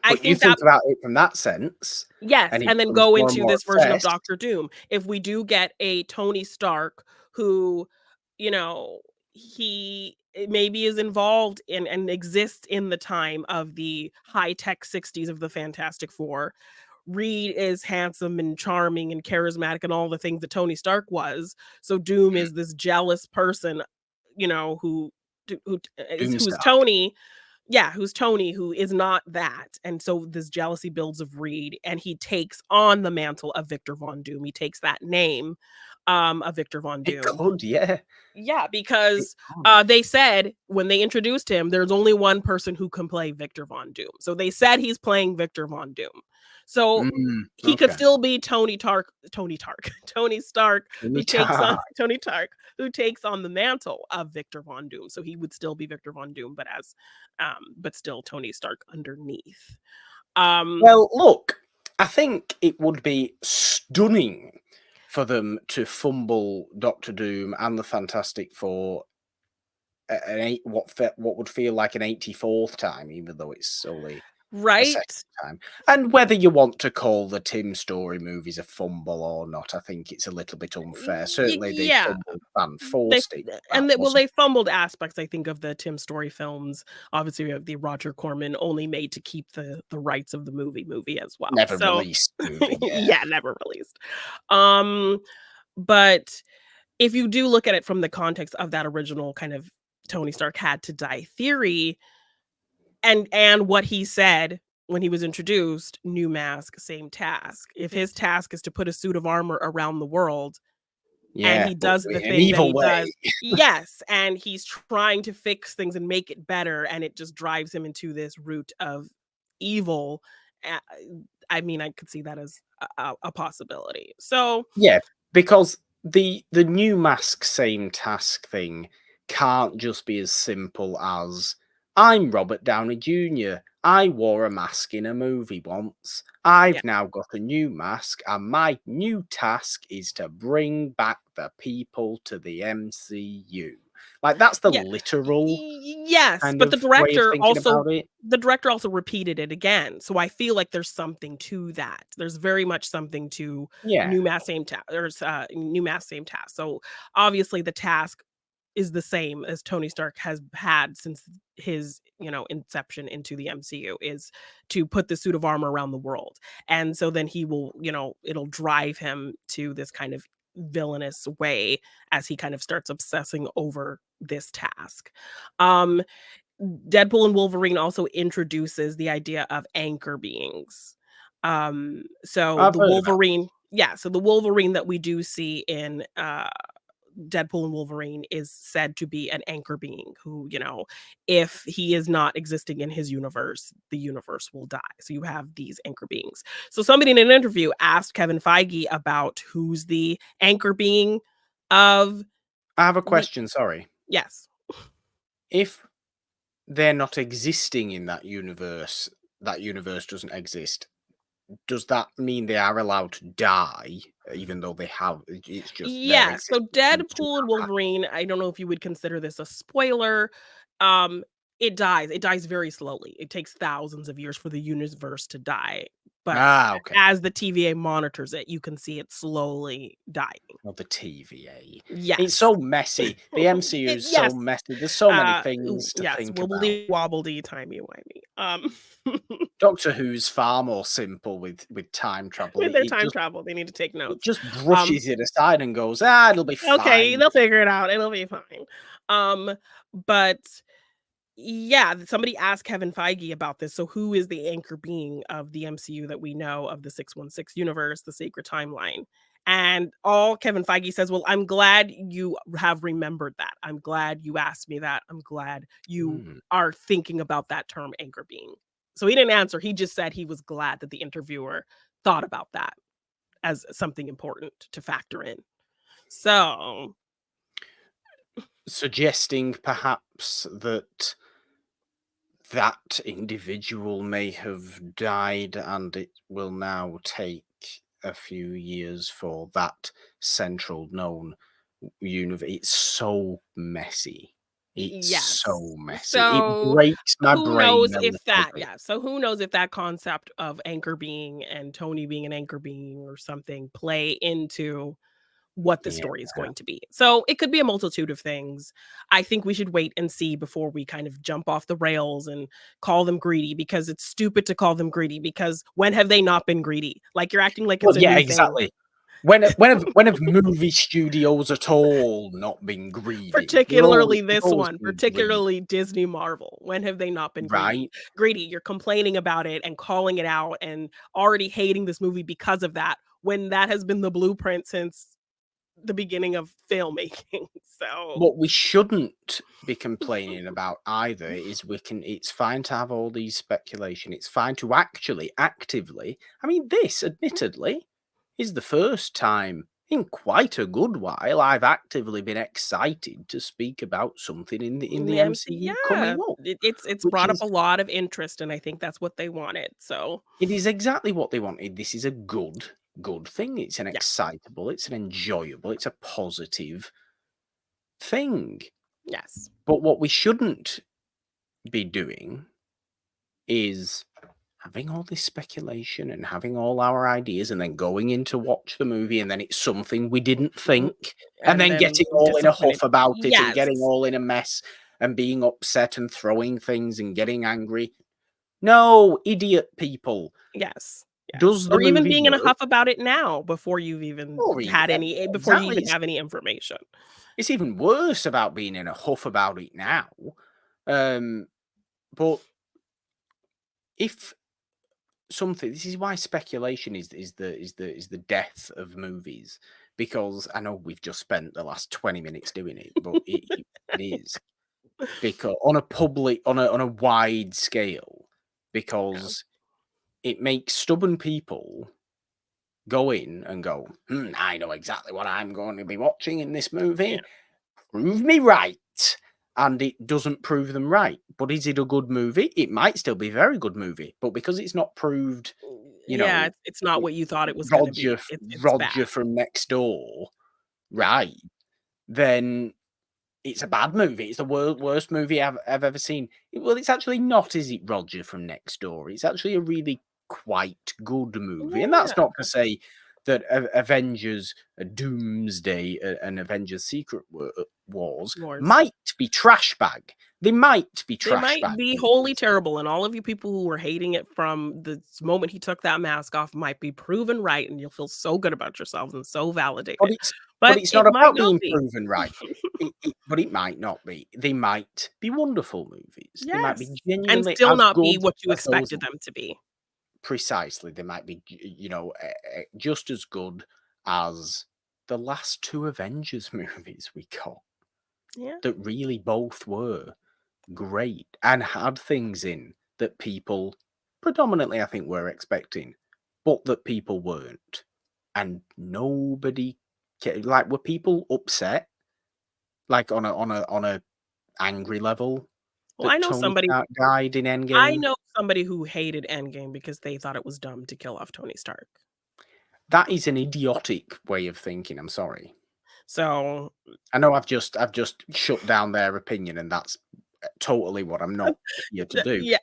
I But you think think that about it from that sense, yes, and he and then becomes go more and into more this version of obsessed. Doctor Doom. If we do get a Tony Stark who, you know, he maybe is involved in and exists in the time of the high-tech 60s of the Fantastic Four. Reed is handsome and charming and charismatic and all the things that Tony Stark was. So Doom is this jealous person, who who's Doomstar. Tony, yeah, who's Tony, who is not that. And so this jealousy builds of Reed, and he takes on the mantle of Victor Von Doom. He takes that name, of Victor Von It Doom. could, yeah. Yeah, It because, could. they said when they introduced him, there's only one person who can play Victor Von Doom. So they said he's playing Victor Von Doom. So he could Okay. still be Tony Stark, who takes on Doomstar. Tony Stark, who takes on the mantle of Victor Von Doom. So he would still be Victor Von Doom, but still Tony Stark underneath. Um, Well, look, I think it would be stunning for them to fumble Doctor Doom and the Fantastic Four at what would feel like an 84th time, even though it's only a second right? time. And whether you want to call the Tim Story movies a fumble or not, I think it's a little bit unfair. Certainly, they Yeah. fumbled and They forced it. That and they well, wasn't they fumbled aspects, I think, of the Tim Story films. Obviously, we have the Roger Corman only made to keep the rights of the movie as well. never So, released movie. Yeah. yeah, never released. Um, but if you do look at it from the context of that original kind of Tony Stark had to die theory, And what he said when he was introduced, new mask, same task. If his task is to put a suit of armor around the world and Yeah, he but does the in an thing that evil he way. does, yes, and he's trying to fix things and make it better, and it just drives him into this route of evil. uh, I mean, I could see that as a possibility. So Yeah, because the new mask same task thing can't just be as simple as I'm Robert Downey Jr. I wore a mask in a movie once. yeah. I've now got a new mask, and my new task is to bring back the people to the MCU. Like that's the Yeah. literal Yes, kind but of way of thinking about it. the director also repeated it again, so I feel like there's something to that. There's very much something to Yeah. new mask same task. There's new mask same task. So obviously the task is the same as Tony Stark has had since his, inception into the MCU, is to put the suit of armor around the world. And so then he will, it'll drive him to this kind of villainous way as he kind of starts obsessing over this task. Um Deadpool and Wolverine also introduces the idea of anchor beings. So I've the heard about Wolverine, yeah, so the Wolverine that we do see in Deadpool and Wolverine is said to be an anchor being who, if he is not existing in his universe, the universe will die. So you have these anchor beings. So somebody in an interview asked Kevin Feige about who's the anchor being of I have a the question, sorry. yes. If they're not existing in that universe doesn't exist, does that mean they are allowed to die, even though they have it's just their Yeah, so existence seems to Deadpool and have happened? Wolverine, I don't know if you would consider this a spoiler. Um, it dies. It dies very slowly. It takes thousands of years for the universe to die. But Ah, okay. as the TVA monitors it, you can see it slowly dying. Not the TVA. It's Yes. so messy. The MCU is so Yes. messy. There's so many things to Yes, think about. wobbledy wobbledy, timey-wimey. Doctor Who's far more simple with time travel. With their time travel, they need to take It notes. just Um brushes it aside and goes, "Ah, it'll be Okay, fine." they'll figure it out. It'll be fine. But yeah, somebody asked Kevin Feige about this. So who is the anchor being of the MCU that we know of, the 616 universe, the sacred timeline? And all Kevin Feige says, "Well, I'm glad you have remembered that. I'm glad you asked me that. I'm glad you Mm. are thinking about that term anchor being." So he didn't answer. He just said he was glad that the interviewer thought about that as something important to factor in. So, Suggesting perhaps that that individual may have died and it will now take a few years for that central known universe. It's so messy. It's yes. so messy. It So, breaks my who brain knows a if little that bit. yeah, so who knows if that concept of anchor being and Tony being an anchor being or something play into what the Yeah. story is going to be. So, it could be a multitude of things. I think we should wait and see before we kind of jump off the rails and call them greedy, because it's stupid to call them greedy, because when have they not been greedy? Like, you're acting like Well, it's a yeah, new thing. exactly. When have movie studios at all not been greedy? Particularly They've this always one, been greedy, particularly Disney Marvel. When have they not been greedy? right? Greedy, you're complaining about it and calling it out and already hating this movie because of that, when that has been the blueprint since the beginning of filmmaking. So, What we shouldn't be complaining about either is it's fine to have all these speculation. It's fine to actually actively. I mean, this admittedly is the first time in quite a good while I've actively been excited to speak about something in the yeah, MCU coming up, it's which brought up is a lot of interest, and I think that's what they wanted. So, it is exactly what they wanted. This is a good thing. It's an yeah, excitable, it's an enjoyable, it's a positive thing. yes. But what we shouldn't be doing is having all this speculation and having all our ideas and then going in to watch the movie and then it's something we didn't Mm, think and and then then getting all in a disappointed. huff about it and getting Yes. all in a mess and being upset and throwing things and getting angry. No, idiot people. Yes, yes, Does the or even movie being in a work? huff about it now before you've even Or even had any before you exactly. even have any information. It's even worse about being in a huff about it now. Um, but if something, this is why speculation is the death of movies, because I know we've just spent the last 20 minutes doing it, but it is because on a wide scale, Yeah. because it makes stubborn people go in and go, I know exactly what I'm going to be watching in this Yeah. movie. Prove me right. And it doesn't prove them right. But is it a good movie? It might still be a very good movie, but because it's not proved, you Yeah, know, it's not it- what you thought it was gonna Roger be. It's bad. Roger from next door, Yeah. right? Then it's a bad movie. It's the worst movie I've ever seen. Well, it's actually not, is it, Roger from next door? It's actually a really quite good movie. And that's Yeah. not to say that Avengers Doomsday and Avengers Secret Wars Wars. might be trash bag. They might be They trash might bag be wholly movies. terrible, and all of you people who were hating it from the moment he took that mask off might be proven right, and you'll feel so good about yourselves and so But validated. it's but But it's it not might about not being be. proven right. But it might not be. They might be wonderful movies. They might be Yes, and genuinely still as not be good what you as those. expected them to be. Precisely, they might be, just as good as the last two Avengers movies we got, Yeah. that really both were great and had things in that people predominantly, I think, were expecting, but that people weren't. And nobody like, were people upset, like on a angry level, Well, that Tony Stark died in I Endgame? know somebody who hated Endgame because they thought it was dumb to kill off Tony Stark. That is an idiotic way of thinking, I'm sorry. So, I know I've just shut down their opinion, and that's totally what I'm not here to do. yeah.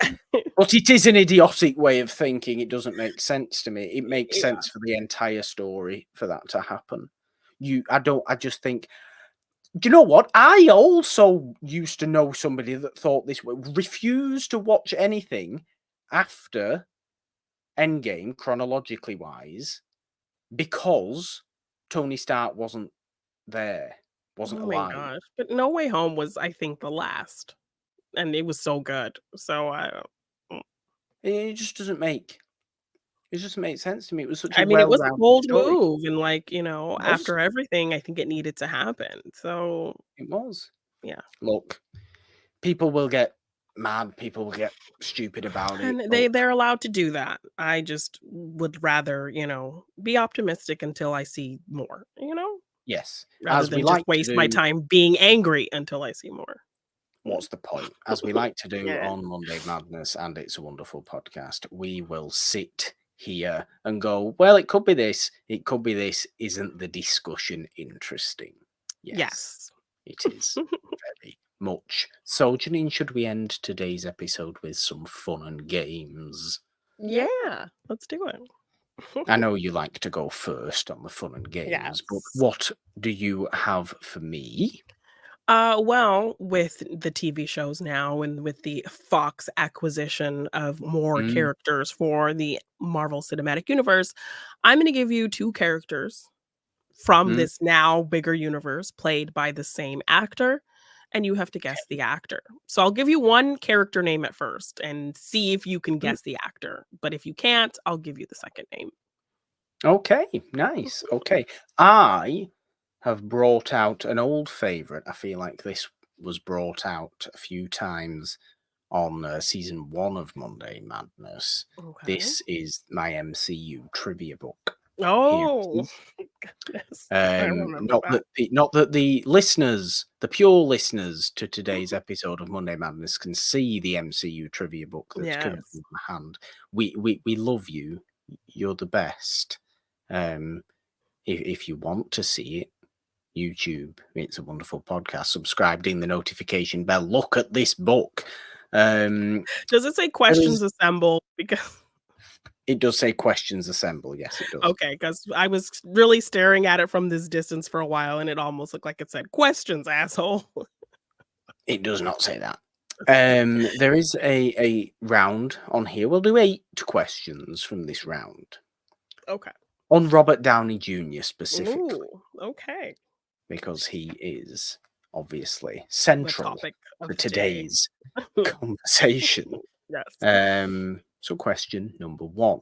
But it is an idiotic way of thinking. It doesn't make sense to me. It makes Yeah. sense for the entire story for that to happen. I just think, do you know what? I also used to know somebody that thought this way, refused to watch anything after Endgame, chronologically wise, because Tony Stark wasn't there, wasn't Oh my alive. gosh, but No Way Home was, I think, the last, and it was so good. So, mm, It just doesn't make sense to me. It was such a I mean, it was a well-rounded bold story. move, and, It was. after everything, I think it needed to happen. So, It was. yeah. Look, people will get mad, people will get stupid about it, And but they're allowed to do that. I just would rather, be optimistic until I see more, yes, rather as we than just like to waste my do, time being angry until I see more. what's the point? As we like to do Yeah. on Monday Madness and It's a Wonderful Podcast, we will sit here and go, well, it could be this, it could be this. Isn't the discussion interesting? Yes, Yes. it is. Very much. So, Jeannine, should we end today's episode with some fun and games? Yeah. Let's do it. I know you like to go first on the fun and games, but Yes. what do you have for me? Well, with the TV shows now and with the Fox acquisition of more Mm, characters for the Marvel Cinematic Universe, I'm gonna give you 2 characters from mm, this now bigger universe played by the same actor, and you have to guess the actor. So I'll give you 1 character name at first and see if you can mm. guess the actor, but if you can't, I'll give you the second name. Okay, nice. Okay. I have brought out an old favorite. I feel like this was brought out a few times on season 1 of Monday Madness. Okay. This is my MCU trivia book. Here it Oh, is. goodness. I remember that. Not that the listeners, the pure listeners to today's episode of Monday Madness, can see the MCU trivia book that's currently Yes. in my hand. We love you. You're the best. Um, if you want to see it, YouTube, It's a Wonderful Podcast. Subscribe, ding the notification bell. Look at this book. Um, Does it say there is. questions assemble? Because It does say questions assemble. Yes, it does. okay, because I was really staring at it from this distance for a while, and it almost looked like it said, "Questions, asshole." It does not say that. There is a round on here. We'll do 8 questions from this round Okay. on Robert Downey Jr. specifically, Ooh, okay. because he is obviously The central topic to of today. today's conversation. Yes. So question number 1.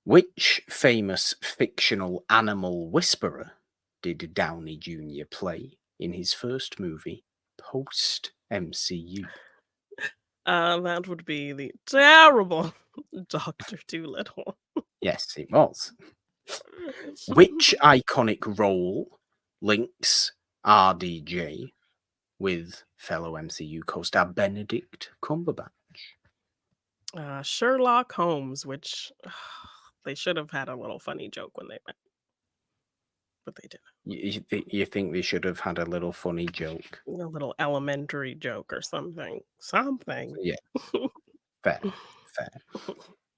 Which famous fictional animal whisperer did Downey Jr. play in his first movie post MCU? That would be the terrible Doctor Dolittle. Yes, it was. Which iconic role links RDJ with fellow MCU co-star Benedict Cumberbatch? Sherlock Holmes, which they should have had a little funny joke when they met, but they didn't. You think they should have had a little funny joke? A little elementary joke or something. Something. Yeah, fair,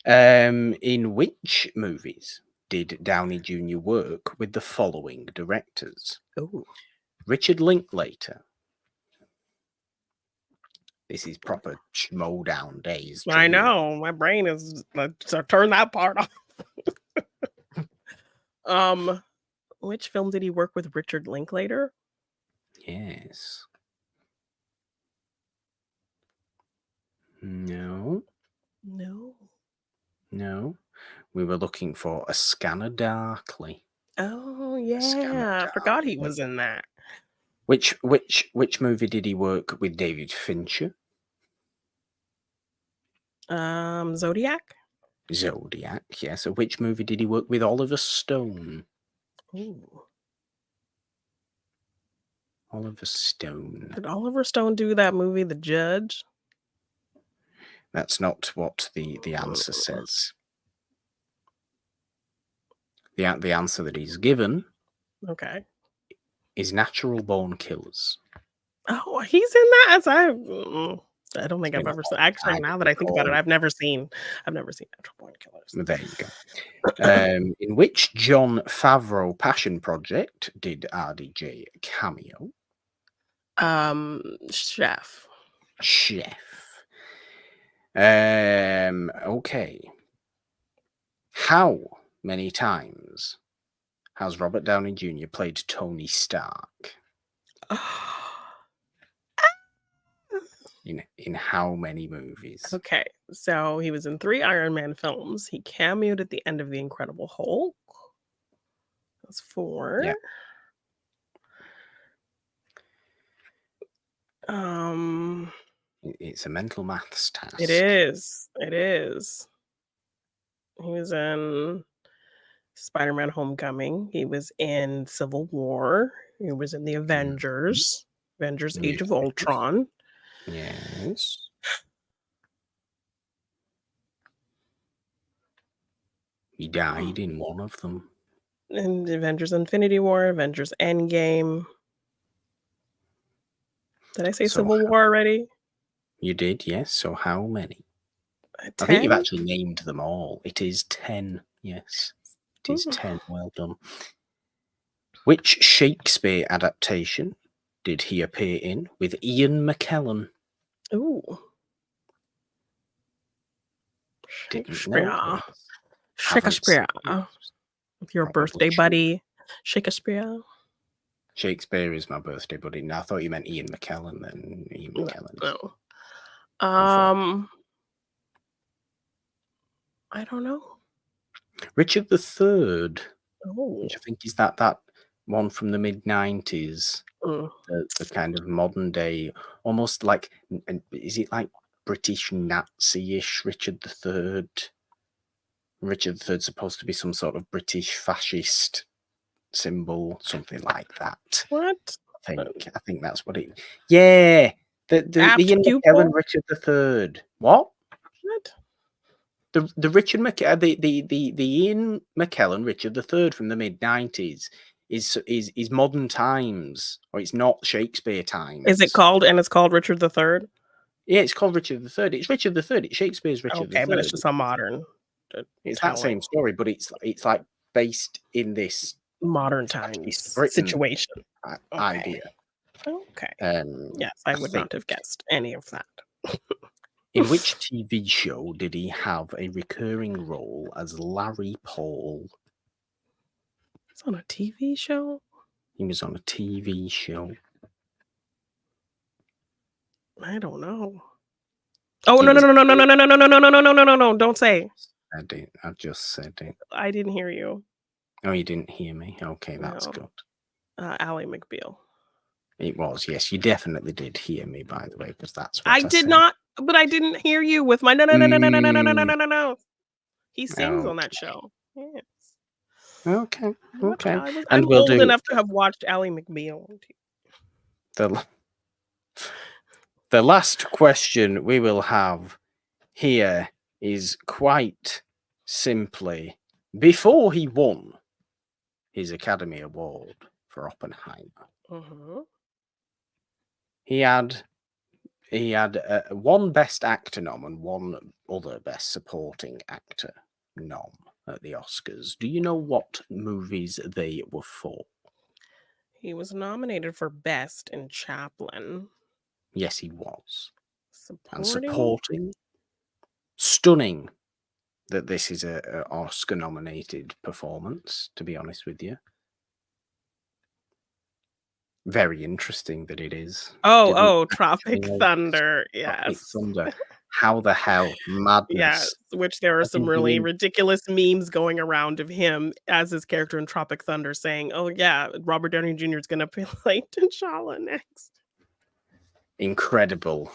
fair. In which movies did Downey Jr. work with the following directors? Ooh. Richard Linklater. This is proper schmodown days I trivia. know. My brain is so turn that part off. Um, which film did he work with Richard Linklater? Yes. No. No. No. We were looking for A Scanner Darkly. Oh A Scanner yeah, I forgot he Darkly. was in that. Which movie did he work with David Fincher? Zodiac? Zodiac, yeah. So which movie did he work with Oliver Stone? Ooh. Oliver Stone. Did Oliver Stone do that movie, The Judge? That's not what the answer says. The answer that he's given Okay. is Natural Born Killers. Oh, he's in that? I don't think It's I've been a ever seen. long Actually, time now that I think about it, ago. I've never seen Natural Born Killers. There you go. In which Jon Favreau passion project did RDJ cameo? Chef. Chef. Okay. How many times has Robert Downey Jr. played Tony Stark? In how many movies? Okay, so he was in 3 Iron Man films. He cameoed at the end of The Incredible Hulk. That's 4. Yeah. Um, It's a mental maths task. it is. It is. He was in Spider-Man: Homecoming. He was in Civil War. He was in the Avengers. Avengers: Age of Yes. Ultron. Yes. He died in one of them. In Avengers: Infinity War, Avengers: Endgame. Did I say So Civil War already? you did, yes. So how many? I think you've 10? actually named them all. It is 10. Yes, it is 10. Well done. Which Shakespeare adaptation did he appear in with Ian McKellen? Ooh. Didn't know Shakespeare. this. Haven't Shakespeare. seen it. With your Probably birthday should. buddy, Shakespeare. Shakespeare is my birthday buddy. No, I thought you meant Ian McKellen. Then Ian McKellen. No. Unfortunate. I don't know. Richard III, Oh. which I think is that one from the mid-90s. Mm. The kind of modern day, almost like, is it like British Nazi-ish Richard III? Richard III's supposed to be some sort of British fascist symbol, something like that. What? I think that's what it. Yeah, the Apt Ian McKellen pupil? Richard III. What? What? The Richard the Ian McKellen Richard III from the mid-90s is modern times, or it's not Shakespeare times. Is it called and it's called Richard III? Yeah, it's called Richard III. It's Richard III. It's Shakespeare's Richard Okay, but it's III. just a modern It's that telling. same story, but it's like based in this Modern fascist times Britain situation. Okay. idea. Okay. Yes, I I would think. not have guessed any of that. In which TV show did he have a recurring role as Larry Paul? It's on a TV show? He was on a TV show. I don't know. Oh, It no, no, was no, no, no, no, no, no, no, no, no, no, no, no, no, no, don't say. I just said it. I didn't hear you. Oh, you didn't hear me? Okay, that's No. good. Ally McBeal. It was, yes. You definitely did hear me, by the way, because that's I what I did said. not, but I didn't hear you with my no, no, no, no, no, no, no, no, no, no, Mm, no, no, no. He sings on that okay. show. Yes. Okay. Okay. I'm And we'll old do enough to have watched Ally McBeal on TV. the the last question we will have here is quite simply before he won his Academy Award for Oppenheimer, Mhm. he had one Best Actor nom and one other Best Supporting Actor nom at the Oscars. Do you know what movies they were for? He was nominated for Best in Chaplin. Yes, he was. And Supporting? supporting, stunning that this is a Oscar-nominated performance, to be honest with you. Very interesting that it is. Didn't Oh, actually Tropic know Thunder, Tropic yes. Thunder. How the hell? Yes, Madness. which there are I've some been really doing ridiculous memes going around of him as his character in Tropic Thunder saying, "Oh, yeah, Robert Downey Jr. is gonna play T'Challa next." incredible.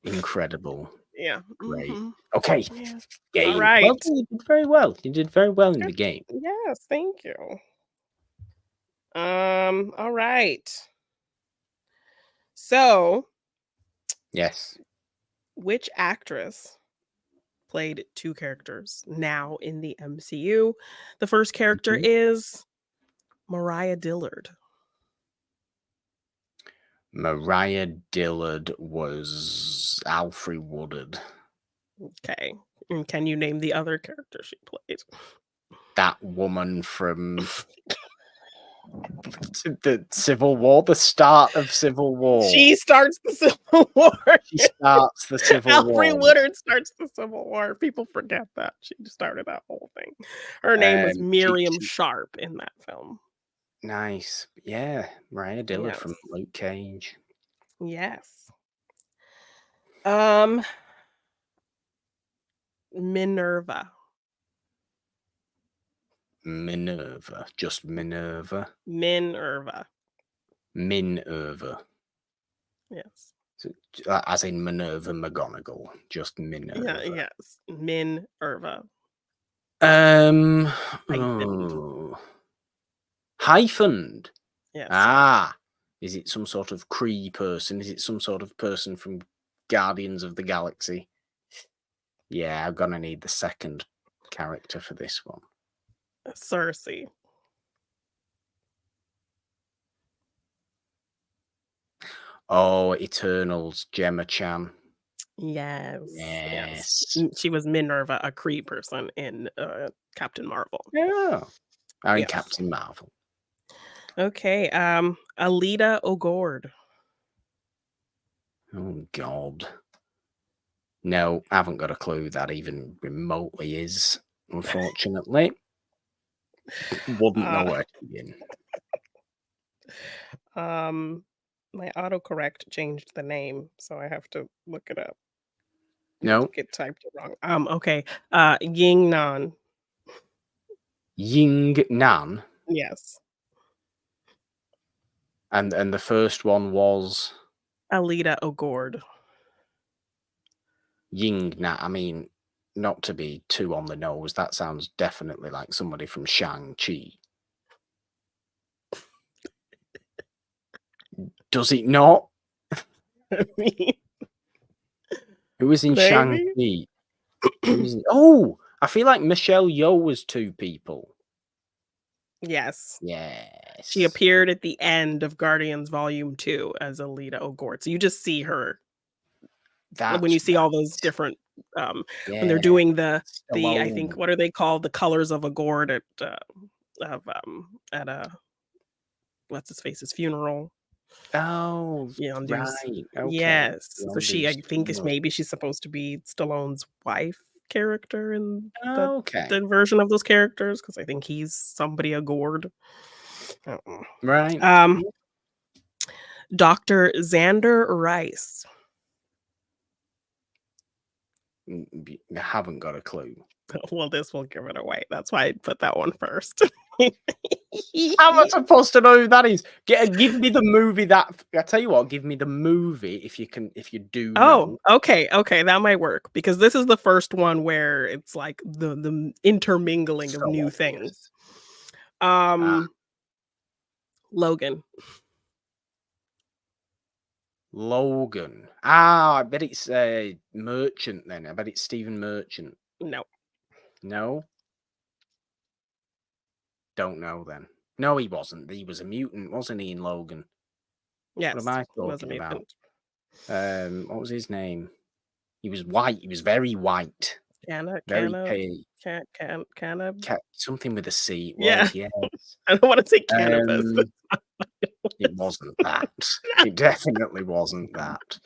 Incredible. Yeah, Great. mhm. Okay, Yeah. game. Well Alright. done, you did very well. You did very well in Good. the game. Yes, thank you. Alright. So, Yes. which actress played 2 characters now in the MCU? The first character Mhm. is Mariah Dillard. Mariah Dillard was Alfre Woodard. Okay. And can you name the other character she played? That woman from the Civil War, the start of Civil War. She starts the Civil War. She starts the Civil Alfre War. Woodard starts the Civil War. People forget that. She started that whole thing. Her name was Miriam She Sharp in that film. nice. Yeah, Mariah Dillard Yes. from Luke Cage. Yes. Um, Minerva. Minerva. Just Minerva. Minerva. Minerva. Yes. So, as in Minerva McGonagall. Just Yeah, Minerva. yes. Minerva. Um Hyphened. oh, hyphened. Yes. Ah. Is it some sort of Kree person? Is it some sort of person from Guardians of the Galaxy? Yeah, I'm gonna need the second character for this one. Cersei. Oh, Eternals, Gemma Chan. Yes. Yes. Yes. She was Minerva, a Kree person in Captain Marvel. Yeah. I mean, Yes. Captain Marvel. Okay. Alita O'Gord. Oh, God. No, I haven't got a clue who that even remotely is, unfortunately. Wouldn't know Uh, where to begin. my autocorrect changed the name, so I have to look it up. I No. think it typed it wrong. Okay. Ying Nan. Ying Nan. Yes. And the first one was Alita O'Gord. Ying Nan. I mean, not to be too on the nose, that sounds definitely like somebody from Shang-Chi. Does it not? I mean, Who was in maybe. Shang-Chi? Who was in... Oh! I feel like Michelle Yeoh was two people. Yes. She Yes. appeared at the end of Guardians Volume 2 as Alita O'Gord. So you just see her when That's you see all right. those different when they're Yeah. doing the I Stallone. think what are they called? The colors of a gourd at a what's his face's funeral. Oh, Yondu's. right. Okay. Yes. So she I Yondu's think is funeral. maybe she's supposed to be Stallone's wife character in Okay. the version of those characters because I think he's somebody a gourd. Right. Um, Dr. Xander Rice. You haven't got a clue. Well, this will give it away. That's why I put that one first. How am I supposed to know who that is? Give me the movie that. I tell you what, give me the movie if you can. If you do know. Oh, okay, that might work because this is the first one where it's like the intermingling of So new obvious. things. Ah, Logan. Logan. I bet it's Merchant then. I bet it's Stephen Merchant. No. No? Don't know then. No, he wasn't. He was a mutant, wasn't he, in Logan? What am Yes, I he was a talking about? mutant. What was his name? He was white. He was very white. Very pale. Something with a C. It Yeah. was, yes. I don't want to say cannabis. It wasn't that. It definitely wasn't that.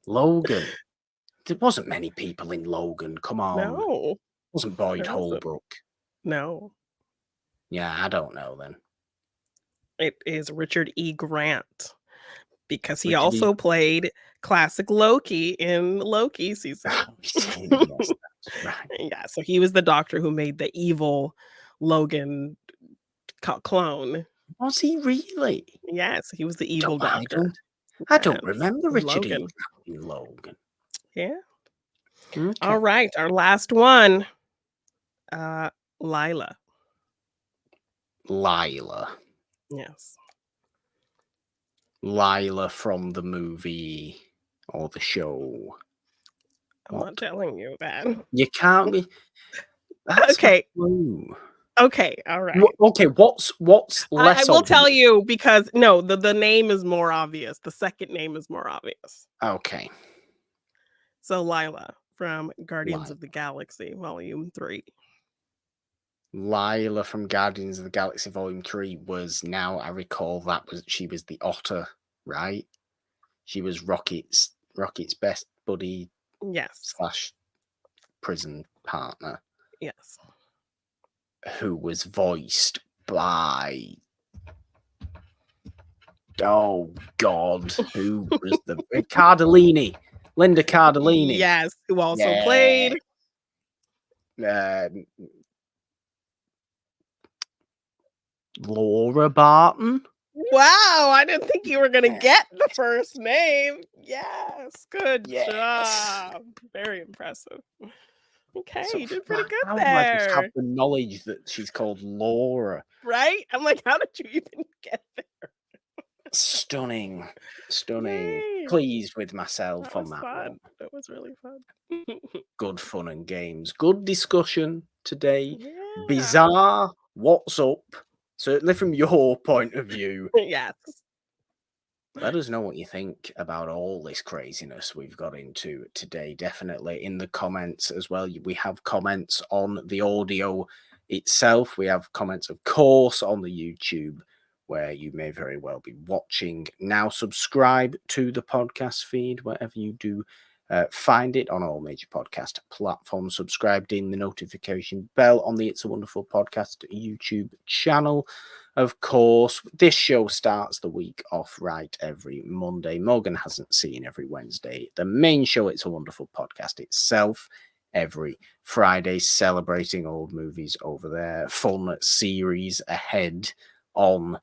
Logan. There wasn't many people in Logan. Come on. No, Wasn't Boyd there wasn't. Holbrook. No, Yeah, I don't know then. it is Richard E. Grant because he Richard E. also played classic Loki in Loki season. Yes, that's right. Yeah, so he was the doctor who made the evil Logan clone. Was he really? Yes, he was the evil doctor. I don't Yes, remember Richard E. Logan. in Logan. Yeah. Okay. All right, our last one. Lila. Lila. Yes. Lila from the movie or the show. I'm not telling you that. You can't be. That's Okay. my clue. Okay, all right. Okay, what's less I will obvious? tell you because no, the name is more obvious. The second name is more obvious. Okay. So Lila from Guardians of the Galaxy Volume 3. Lila from Guardians of the Galaxy Volume 3 was, now I recall, she was the otter, right? She was Rocket's best buddy Yes. / prison partner. Yes. Who was voiced by, oh God, who was the Cardellini? Linda Cardellini. Yes, who also played Laura Barton. Wow, I didn't think you were going to get the first name. Yes, good job. Very impressive. Okay, So you did pretty good how do I just have there. the knowledge that she's called Laura? Right? I'm like, how did you even get there? Stunning. Yay. Pleased with myself That on was that fun. one. That was really fun. Good fun and games. Good discussion today. Yeah. Bizarre. What's up? Certainly from your point of view. Yes. Let us know what you think about all this craziness we've got into today. Definitely in the comments as well. We have comments on the audio itself. We have comments, of course, on the YouTube, where you may very well be watching. Now subscribe to the podcast feed wherever you do find it, on all major podcast platforms. Subscribe, ding the notification bell on the It's a Wonderful Podcast YouTube channel. Of course, this show starts the week off right every Monday. Morgan hasn't seen every Wednesday. The main show, It's a Wonderful Podcast itself, every Friday, celebrating old movies over there. Fun series ahead on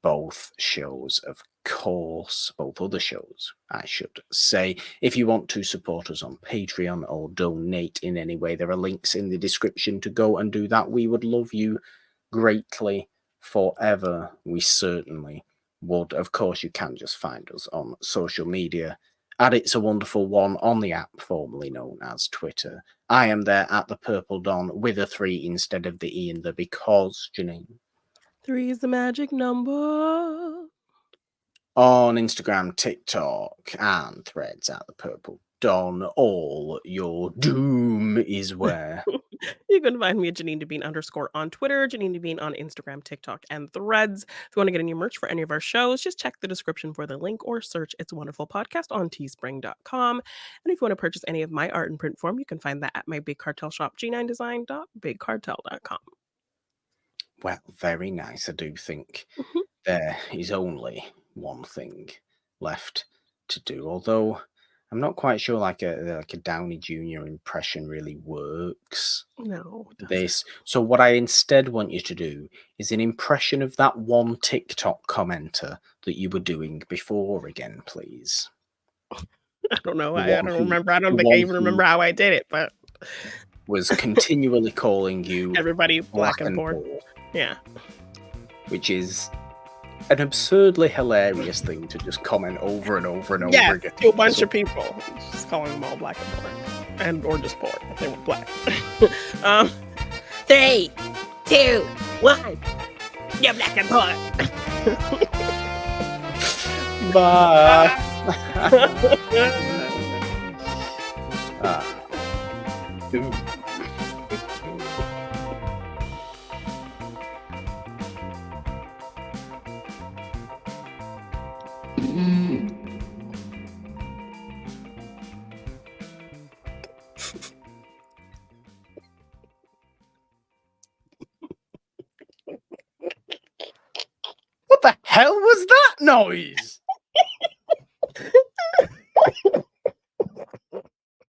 both shows, of course, both other shows, I should say. If you want to support us on Patreon or donate in any way, there are links in the description to go and do that. We would love you greatly forever. We certainly would. Of course, you can just find us on social media at It's a Wonderful One on the app formerly known as Twitter. I am there at the Purple Dawn with a 3 instead of the E in the because, Jeannine. 3 is the magic number. On Instagram, TikTok, and Threads at the Purple Dawn. All your doom is where. You can find me at Jeannine Devine _ on Twitter, Jeannine Devine on Instagram, TikTok, and Threads. If you want to get any merch for any of our shows, just check the description for the link or search It's a Wonderful Podcast on teespring.com. And if you want to purchase any of my art in print form, you can find that at my Big Cartel shop, g9design.bigcartel.com. Well, very nice. I do think there is only one thing left to do. Although I'm not quite sure like a Downey Jr. impression really works. No, it doesn't. This. So what I instead want you to do is an impression of that one TikTok commenter that you were doing before again, please. I don't know. The I one don't who remember. I the don't think I one even who remember how I did it, but was continually calling you everybody black black and and poor. poor, Yeah. which is an absurdly hilarious thing to just comment over and over and over Yes, again. to a bunch So of people. Just calling them all black and poor. And or just poor if they were black. 3, 2, 1. You're black and poor. bye. Doom. What the hell was that noise?